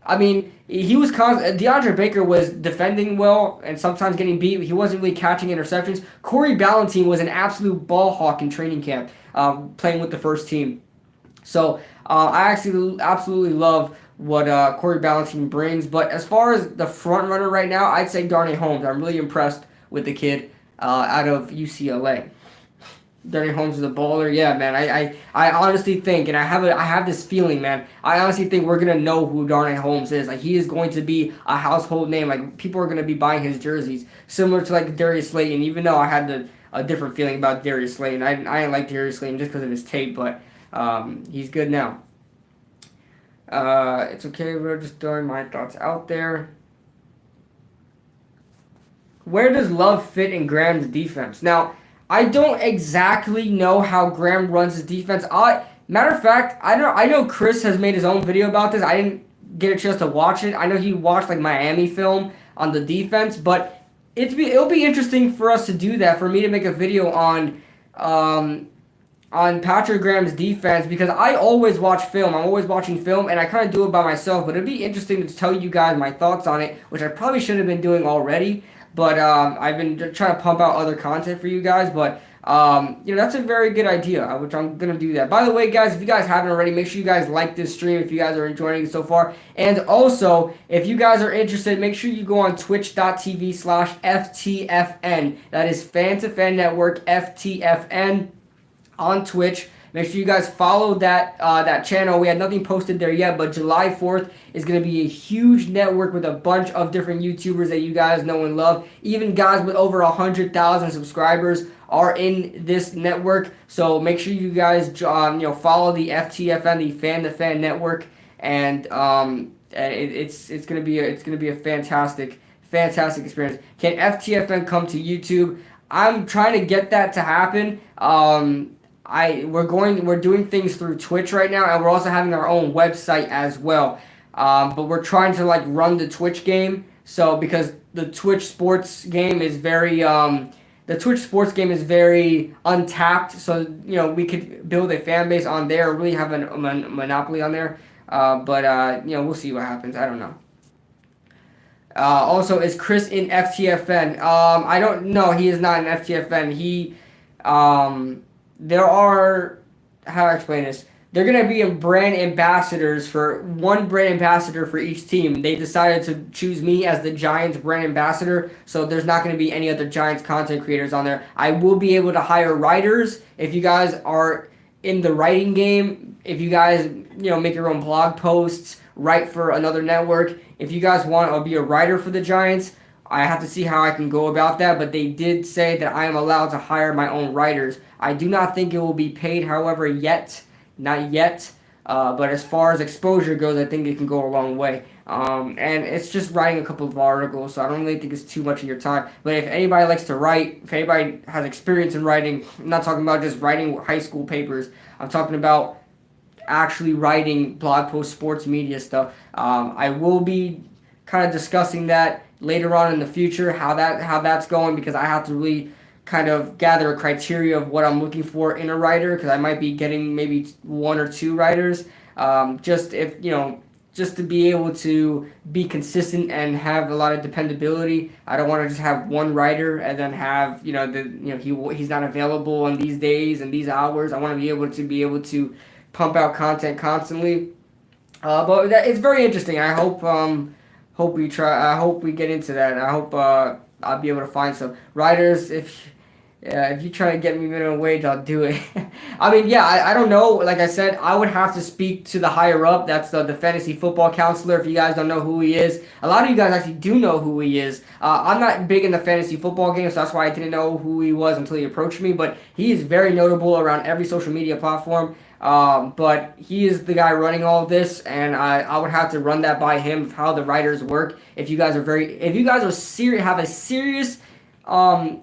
I mean, DeAndre Baker was defending well and sometimes getting beat. He wasn't really catching interceptions. Corey Ballentine was an absolute ball hawk in training camp, playing with the first team. So I actually absolutely love what Corey Ballentine brings. But as far as the front runner right now, I'd say Darnay Holmes. I'm really impressed with the kid out of UCLA. Darnay Holmes is a baller. Yeah, man. I honestly think, and I have this feeling, man. I honestly think we're gonna know who Darnay Holmes is. Like, he is going to be a household name. Like, people are gonna be buying his jerseys, similar to like Darius Slayton. Even though I had a different feeling about Darius Slayton, I didn't like Darius Slayton just because of his tape, but he's good now. It's okay. We're just throwing my thoughts out there. Where does Love fit in Graham's defense? Now, I don't exactly know how Graham runs his defense. Matter of fact, I know Chris has made his own video about this. I didn't get a chance to watch it. I know he watched like Miami film on the defense, but it'll be interesting for us to do that. For me to make a video on Patrick Graham's defense, because I always watch film. I'm always watching film, and I kind of do it by myself. But it'd be interesting to tell you guys my thoughts on it, which I probably should have been doing already. But I've been trying to pump out other content for you guys. But, that's a very good idea, which I'm going to do that. By the way, guys, if you guys haven't already, make sure you guys like this stream if you guys are enjoying it so far. And also, if you guys are interested, make sure you go on twitch.tv/FTFN. That is Fan to Fan Network, FTFN, on Twitch. Make sure you guys follow that channel. We had nothing posted there yet, but July 4th is going to be a huge network with a bunch of different YouTubers that you guys know and love. Even guys with over 100,000 subscribers are in this network. So make sure you guys follow the FTFN, the Fan to Fan Network, and it's going to be a fantastic experience. Can FTFN come to YouTube? I'm trying to get that to happen. We're doing things through Twitch right now, and we're also having our own website as well. But we're trying to like run the Twitch game. So because the Twitch sports game is very untapped. So we could build a fan base on there, really have a monopoly on there. But we'll see what happens. I don't know. Also, is Chris in FTFN? I don't know. He is not in FTFN. There are, how do I explain this? They're going to be brand ambassadors one brand ambassador for each team. They decided to choose me as the Giants brand ambassador, so there's not going to be any other Giants content creators on there. I will be able to hire writers if you guys are in the writing game. If you guys, make your own blog posts, write for another network. If you guys want to be a writer for the Giants, I have to see how I can go about that, but they did say that I am allowed to hire my own writers. I do not think it will be paid, however, not yet. But as far as exposure goes, I think it can go a long way. And it's just writing a couple of articles, so I don't really think it's too much of your time. But if anybody likes to write, if anybody has experience in writing, I'm not talking about just writing high school papers. I'm talking about actually writing blog posts, sports media stuff. I will be kind of discussing that later on in the future, how that's going, because I have to really kind of gather a criteria of what I'm looking for in a writer, because I might be getting maybe 1 or 2 writers, just to be able to be consistent and have a lot of dependability. I don't want to just have one writer and then have he's not available on these days and these hours. I want to be able to pump out content constantly. But it's very interesting. I hope we get into that. I hope I'll be able to find some writers. If Yeah, if you try to get me minimum wage, I'll do it. I mean, yeah, I don't know. Like I said, I would have to speak to the higher up. That's the fantasy football counselor. If you guys don't know who he is, a lot of you guys actually do know who he is. I'm not big in the fantasy football game, so that's why I didn't know who he was until he approached me. But he is very notable around every social media platform. But he is the guy running all of this, and I would have to run that by him of how the writers work. If you guys are serious, have a serious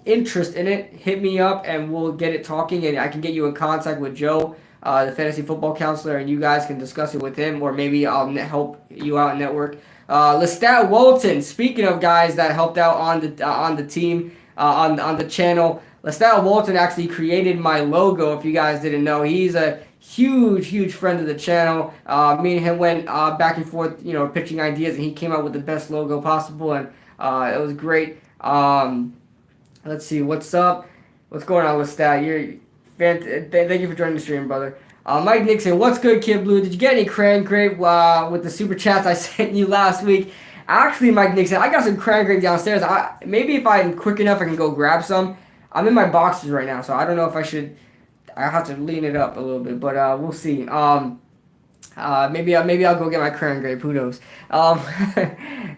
interest in it, hit me up and we'll get it talking, and I can get you in contact with Joe, the fantasy football counselor, and you guys can discuss it with him, or maybe I'll help you out network. Lestat Walton, speaking of guys that helped out on the team, on the channel, Lestat Walton actually created my logo. If you guys didn't know, he's a huge friend of the channel. Me and him went back and forth, pitching ideas, and he came out with the best logo possible, and it was great. Let's see, what's up? What's going on with Stat? Thank you for joining the stream, brother. Mike Nixon, what's good, Kid Blue? Did you get any cran grape with the super chats I sent you last week? Actually, Mike Nixon, I got some cran grape downstairs. Maybe if I'm quick enough, I can go grab some. I'm in my boxes right now, so I don't know if I should. I have to lean it up a little bit, but we'll see. Maybe I'll go get my cran grape. Who knows?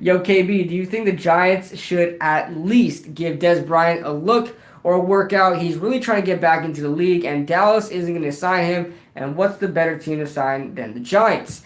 Yo, KB, do you think the Giants should at least give Des Bryant a look or a workout? He's really trying to get back into the league, and Dallas isn't going to sign him. And what's the better team to sign than the Giants?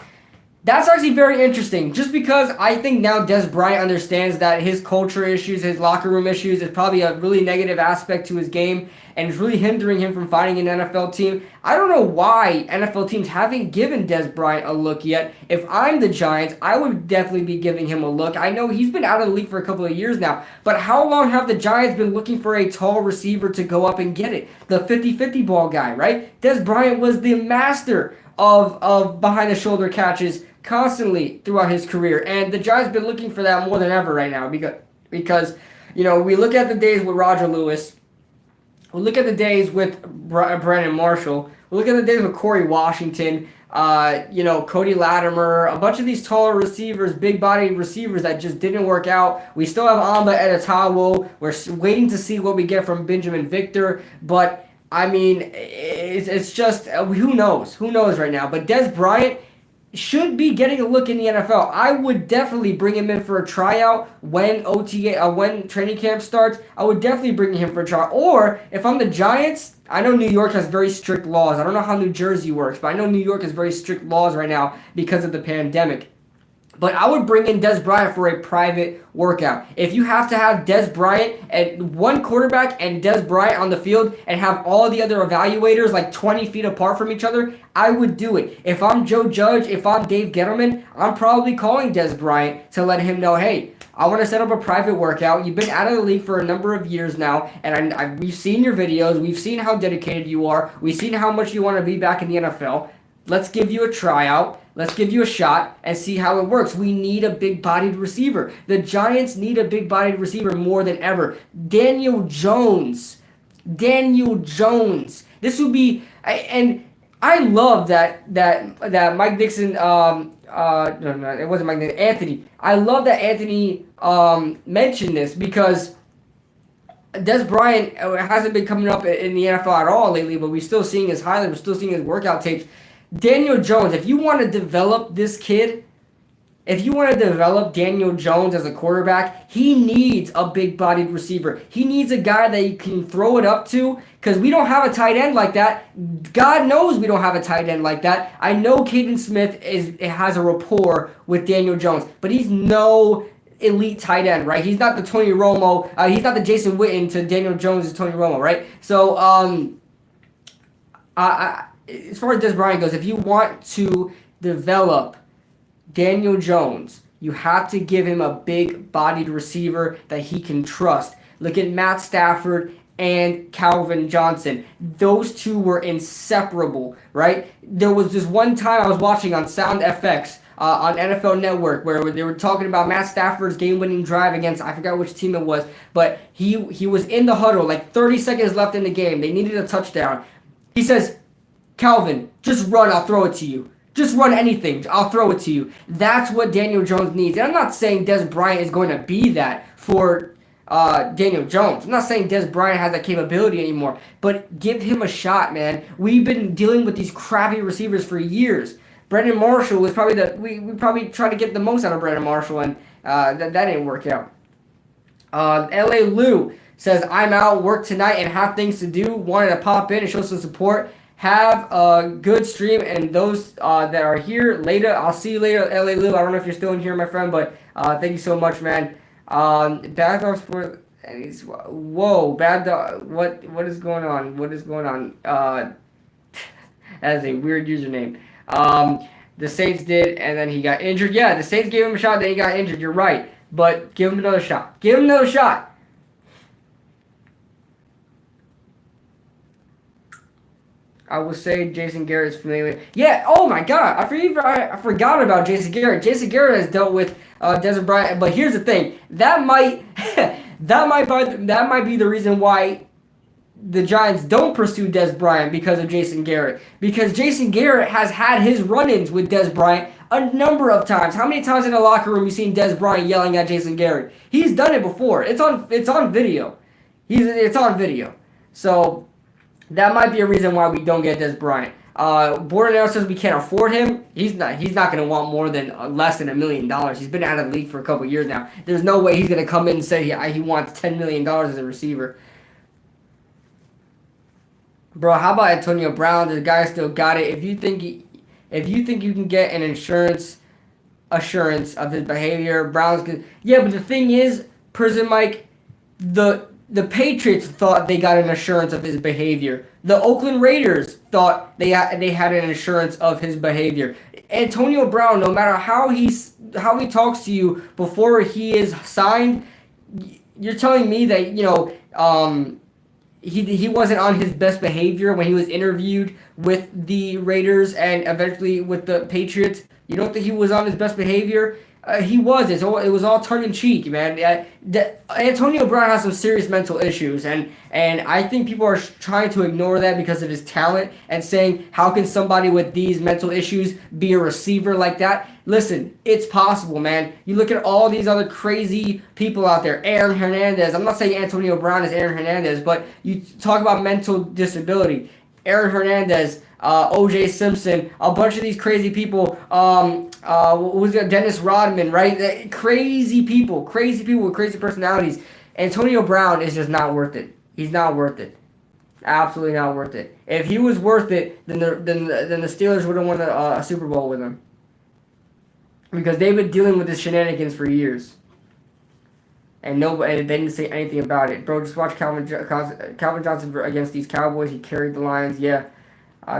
That's actually very interesting, just because I think now Des Bryant understands that his culture issues, his locker room issues, is probably a really negative aspect to his game, and it's really hindering him from finding an NFL team. I don't know why NFL teams haven't given Des Bryant a look yet. If I'm the Giants, I would definitely be giving him a look. I know he's been out of the league for a couple of years now, but how long have the Giants been looking for a tall receiver to go up and get it? The 50-50 ball guy, right? Des Bryant was the master of behind-the-shoulder catches constantly throughout his career, and the Giants been looking for that more than ever right now, because we look at the days with Roger Lewis, we look at the days with Brandon Marshall, we look at the days with Corey Washington, Cody Latimer, a bunch of these taller receivers, big-bodied receivers that just didn't work out. We still have Amba Edetawo. We're waiting to see what we get from Benjamin Victor, but I mean, it's just who knows right now. But Des Bryant should be getting a look in the NFL. I would definitely bring him in for a tryout when when training camp starts. I would definitely bring him for a tryout. Or if I'm the Giants, I know New York has very strict laws. I don't know how New Jersey works, but I know New York has very strict laws right now because of the pandemic. But I would bring in Des Bryant for a private workout. If you have to have Des Bryant and one quarterback and Des Bryant on the field and have all the other evaluators like 20 feet apart from each other, I would do it. If I'm Joe Judge, if I'm Dave Gettleman, I'm probably calling Des Bryant to let him know, hey, I want to set up a private workout. You've been out of the league for a number of years now, and we've seen your videos. We've seen how dedicated you are. We've seen how much you want to be back in the NFL. Let's give you a tryout. Let's give you a shot and see how it works. We need a big-bodied receiver. The Giants need a big-bodied receiver more than ever. Daniel Jones. This would be, and I love that Mike Dixon. No, it wasn't Mike Dixon. Anthony. I love that Anthony mentioned this because Des Bryant hasn't been coming up in the NFL at all lately, but we're still seeing his highlights. We're still seeing his workout tapes. Daniel Jones, if you want to develop this kid, if you want to develop Daniel Jones as a quarterback, he needs a big-bodied receiver. He needs a guy that you can throw it up to, because we don't have a tight end like that. God knows we don't have a tight end like that. I know Caden Smith has a rapport with Daniel Jones, but he's no elite tight end, right? He's not the Tony Romo. He's not the Jason Witten to Daniel Jones' Tony Romo, right? So, as far as Des Bryant goes, if you want to develop Daniel Jones, you have to give him a big-bodied receiver that he can trust. Look at Matt Stafford and Calvin Johnson. Those two were inseparable, right? There was this one time I was watching on Sound FX on NFL Network where they were talking about Matt Stafford's game-winning drive against, I forgot which team it was, but he was in the huddle, like 30 seconds left in the game. They needed a touchdown. He says, Calvin, just run, I'll throw it to you. Just run anything, I'll throw it to you. That's what Daniel Jones needs. And I'm not saying Des Bryant is going to be that for Daniel Jones. I'm not saying Des Bryant has that capability anymore, but give him a shot, man. We've been dealing with these crappy receivers for years. Brandon Marshall was probably we probably tried to get the most out of Brandon Marshall, and that didn't work out. LA Lou says, I'm out, work tonight, and have things to do. Wanted to pop in and show some support. Have a good stream, and those that are here later, I'll see you later, LA Lou. I don't know if you're still in here, my friend, but thank you so much, man. Bad Dog Sport. Whoa, Bad Dog. What is going on? What is going on? That is a weird username. The Saints did, and then he got injured. Yeah, the Saints gave him a shot, then he got injured. You're right. But give him another shot. Give him another shot. I will say Jason Garrett's familiar. Yeah, oh my God. I forgot about Jason Garrett. Jason Garrett has dealt with Des Bryant. But here's the thing. That might be the reason why the Giants don't pursue Des Bryant because of Jason Garrett. Because Jason Garrett has had his run-ins with Des Bryant a number of times. How many times in the locker room you seen Des Bryant yelling at Jason Garrett? He's done it before. It's on video. It's on video. So that might be a reason why we don't get Des Bryant. Bordenell says we can't afford him. He's not going to want more than less than $1 million. He's been out of the league for a couple years now. There's no way he's going to come in and say he wants $10 million as a receiver. Bro, how about Antonio Brown? The guy still got it. If you think you can get an assurance of his behavior, Brown's good. Yeah, but the thing is, Prison Mike, the Patriots thought they got an assurance of his behavior. The Oakland Raiders thought they had an assurance of his behavior. Antonio Brown, no matter how he talks to you before he is signed, you're telling me that he wasn't on his best behavior when he was interviewed with the Raiders and eventually with the Patriots. You don't think he was on his best behavior? He was. It was all tongue-in-cheek, man. Antonio Brown has some serious mental issues, and I think people are trying to ignore that because of his talent and saying, how can somebody with these mental issues be a receiver like that? Listen, it's possible, man. You look at all these other crazy people out there. Aaron Hernandez. I'm not saying Antonio Brown is Aaron Hernandez, but you talk about mental disability. Aaron Hernandez, O.J. Simpson, a bunch of these crazy people. Dennis Rodman, right? Crazy people with crazy personalities. Antonio Brown is just not worth it. He's not worth it. Absolutely not worth it. If he was worth it, then the Steelers would have won a Super Bowl with him. Because they've been dealing with this shenanigans for years. And they didn't say anything about it. Bro, just watch Calvin Johnson against these Cowboys. He carried the Lions. Yeah.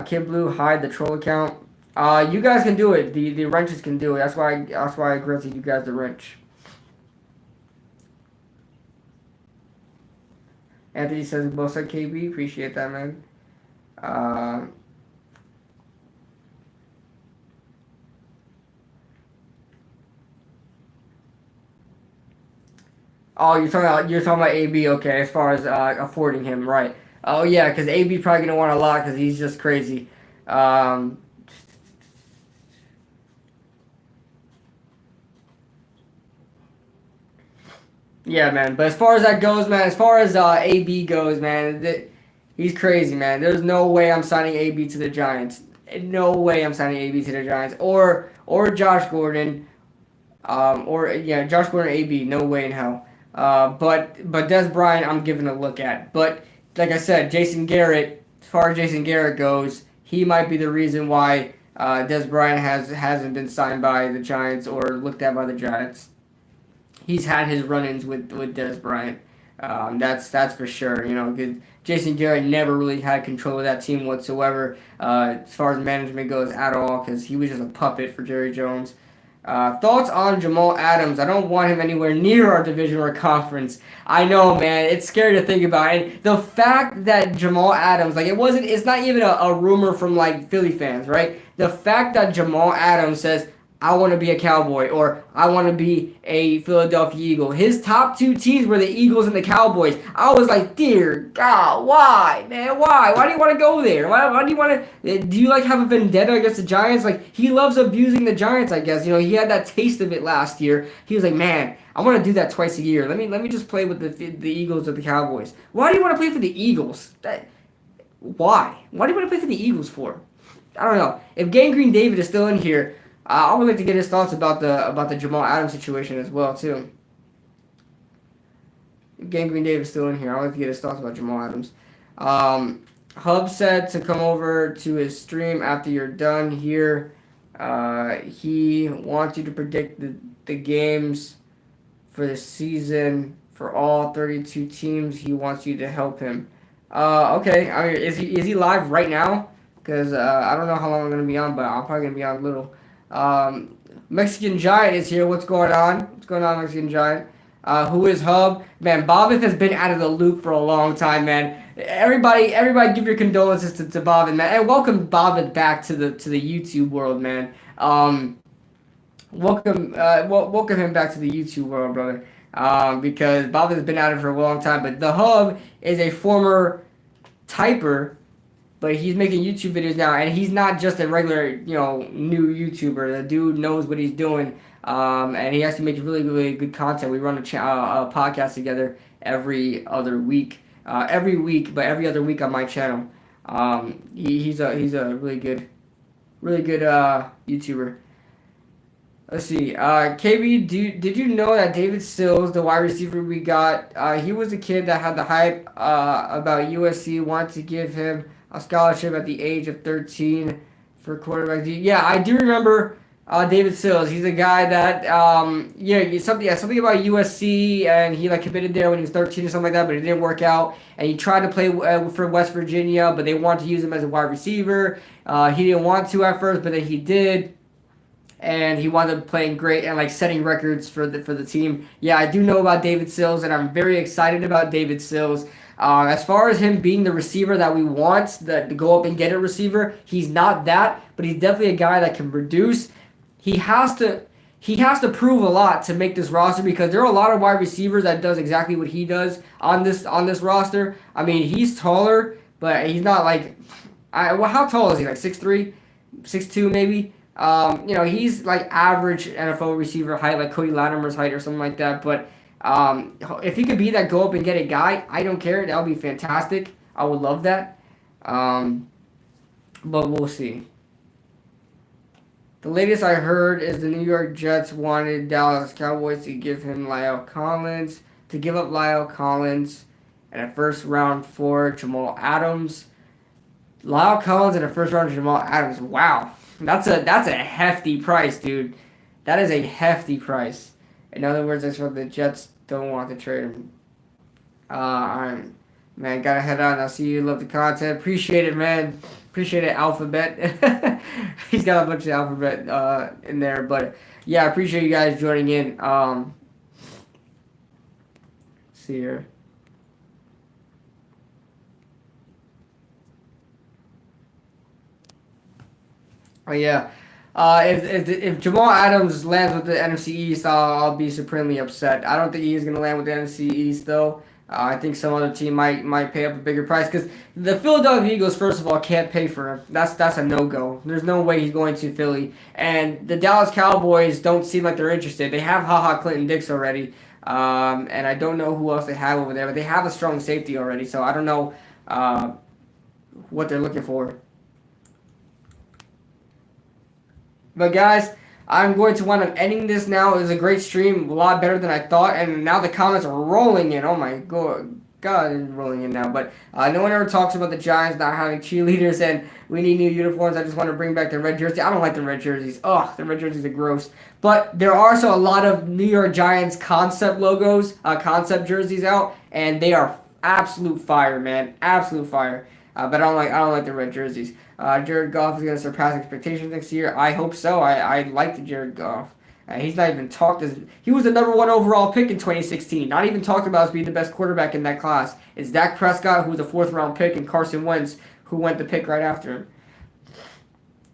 Kid Blue, hide the troll account. You guys can do it. The wrenches can do it. That's why I granted you guys the wrench. Anthony says both said KB. Appreciate that, man. Oh, you're talking about AB. Okay, as far as affording him, right? Oh yeah, because AB probably gonna want a lot because he's just crazy. Yeah, man. But as far as that goes, man, as far as AB goes, man, he's crazy, man. There's no way I'm signing AB to the Giants. No way I'm signing AB to the Giants or Josh Gordon, Josh Gordon, AB. No way in hell. But Des Bryant, I'm giving a look at. But like I said, Jason Garrett. As far as Jason Garrett goes, he might be the reason why Des Bryant hasn't been signed by the Giants or looked at by the Giants. He's had his run-ins with Des Bryant. That's for sure. Because Jason Garrett never really had control of that team whatsoever, as far as management goes at all, because he was just a puppet for Jerry Jones. Thoughts on Jamal Adams? I don't want him anywhere near our division or conference. I know, man. It's scary to think about. And the fact that Jamal Adams, it's not even a rumor from, Philly fans, right? The fact that Jamal Adams says, I want to be a Cowboy or I want to be a Philadelphia Eagle. His top two teams were the Eagles and the Cowboys. I was like, dear God, why, man? Why? Why do you want to go there? Why do you want to? Do you like have a vendetta against the Giants? Like he loves abusing the Giants, I guess. You know, he had that taste of it last year. He was like, man, I want to do that twice a year. Let me just play with the Eagles or the Cowboys. Why do you want to play for the Eagles? Why? Why do you want to play for the Eagles for? I don't know. If Gangrene David is still in here, I would like to get his thoughts about the Jamal Adams situation as well too. If Gangrene David is still in here, I would like to get his thoughts about Jamal Adams. Hub said to come over to his stream after you're done here. He wants you to predict the games for the season for all 32 teams. He wants you to help him. Okay. I mean, is he live right now? Because I don't know how long I'm gonna be on, but I'm probably gonna be on a little. Mexican Giant is here. What's going on? What's going on, Mexican Giant? Who is Hub? Man, Bobith has been out of the loop for a long time, man. Everybody, give your condolences to Bobith, man, and welcome Bobith back to the YouTube world, man. Welcome him back to the YouTube world, brother. Because Bobith has been out of it for a long time, but the Hub is a former typer. But he's making YouTube videos now, and he's not just a regular, new YouTuber. The dude knows what he's doing, and he actually makes really, really good content. We run a podcast together every other week, but every other week on my channel. He's a really good YouTuber. Let's see. KB, did you know that David Sills, the wide receiver we got, he was a kid that had the hype about USC, wanted to give him a scholarship at the age of 13 for quarterback. Yeah, I do remember David Sills. He's a guy that something about USC, and he committed there when he was 13 or something like that, but it didn't work out. And he tried to play for West Virginia, but they wanted to use him as a wide receiver. He didn't want to at first, but then he did. And he wound up playing great and setting records for the team. Yeah, I do know about David Sills, and I'm very excited about David Sills. As far as him being the receiver that we want, to go up and get a receiver, he's not that, but he's definitely a guy that can produce. He has to prove a lot to make this roster because there are a lot of wide receivers that does exactly what he does on this roster. I mean, he's taller, but he's not how tall is he? 6'3", 6'2", maybe. He's average NFL receiver height, like Cody Latimer's height or something like that. But if he could be that go up and get a guy, I don't care. That would be fantastic. I would love that. But we'll see. The latest I heard is the New York Jets wanted Dallas Cowboys to give up Lyle Collins and a first round for Jamal Adams. Lyle Collins and a first round for Jamal Adams. Wow. That's a hefty price, dude. That is a hefty price. In other words, that's what the Jets don't want to trade him. Alright. Man, gotta head on. I'll see you. Love the content. Appreciate it, man. Appreciate it, Alphabet. He's got a bunch of Alphabet in there. But, yeah, I appreciate you guys joining in. See here. Oh yeah, if Jamal Adams lands with the NFC East, I'll be supremely upset. I don't think he's gonna land with the NFC East though. I think some other team might pay up a bigger price because the Philadelphia Eagles, first of all, can't pay for him. That's a no-go. There's no way he's going to Philly. And the Dallas Cowboys don't seem like they're interested. They have HaHa Clinton-Dix already, and I don't know who else they have over there, but they have a strong safety already. So I don't know what they're looking for. But guys, I'm going to wind up ending this now. It was a great stream, a lot better than I thought, and now the comments are rolling in. Oh my god, it's rolling in now. But no one ever talks about the Giants not having cheerleaders, and we need new uniforms. I just want to bring back the red jersey. I don't like the red jerseys. Ugh, the red jerseys are gross. But there are also a lot of New York Giants concept logos, concept jerseys out, and they are absolute fire, man. Absolute fire. But I don't like the red jerseys. Jared Goff is going to surpass expectations next year. I hope so. I like the Jared Goff. He's not even talked as... He was the number 1 overall pick in 2016. Not even talked about as being the best quarterback in that class. It's Dak Prescott, who was a 4th round pick, and Carson Wentz, who went the pick right after him.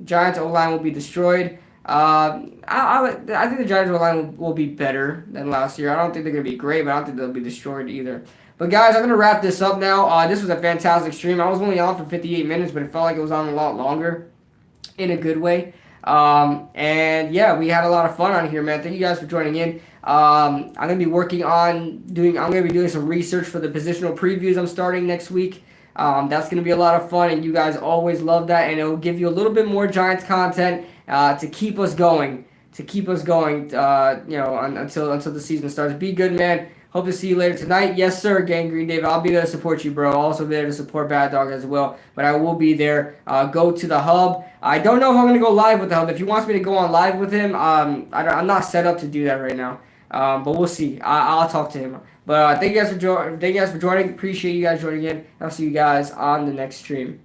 Giants O-line will be destroyed. I think the Giants' line will be better than last year. I don't think they're going to be great, but I don't think they'll be destroyed either. But guys, I'm going to wrap this up now. This was a fantastic stream. I was only on for 58 minutes, but it felt like it was on a lot longer in a good way. And yeah, we had a lot of fun on here, man. Thank you guys for joining in. I'm gonna be working on doing. I'm gonna be doing some research for the positional previews I'm starting next week. That's gonna be a lot of fun, and you guys always love that, and it will give you a little bit more Giants content to keep us going. To keep us going, until the season starts. Be good, man. Hope to see you later tonight. Yes, sir, Gang Green David. I'll be there to support you, bro. I'll also be there to support Bad Dog as well. But I will be there. Go to the hub. I don't know if I'm gonna go live with the hub. If he wants me to go on live with him, I'm not set up to do that right now. But we'll see. I'll talk to him. But thank you guys for joining. Appreciate you guys joining in. I'll see you guys on the next stream.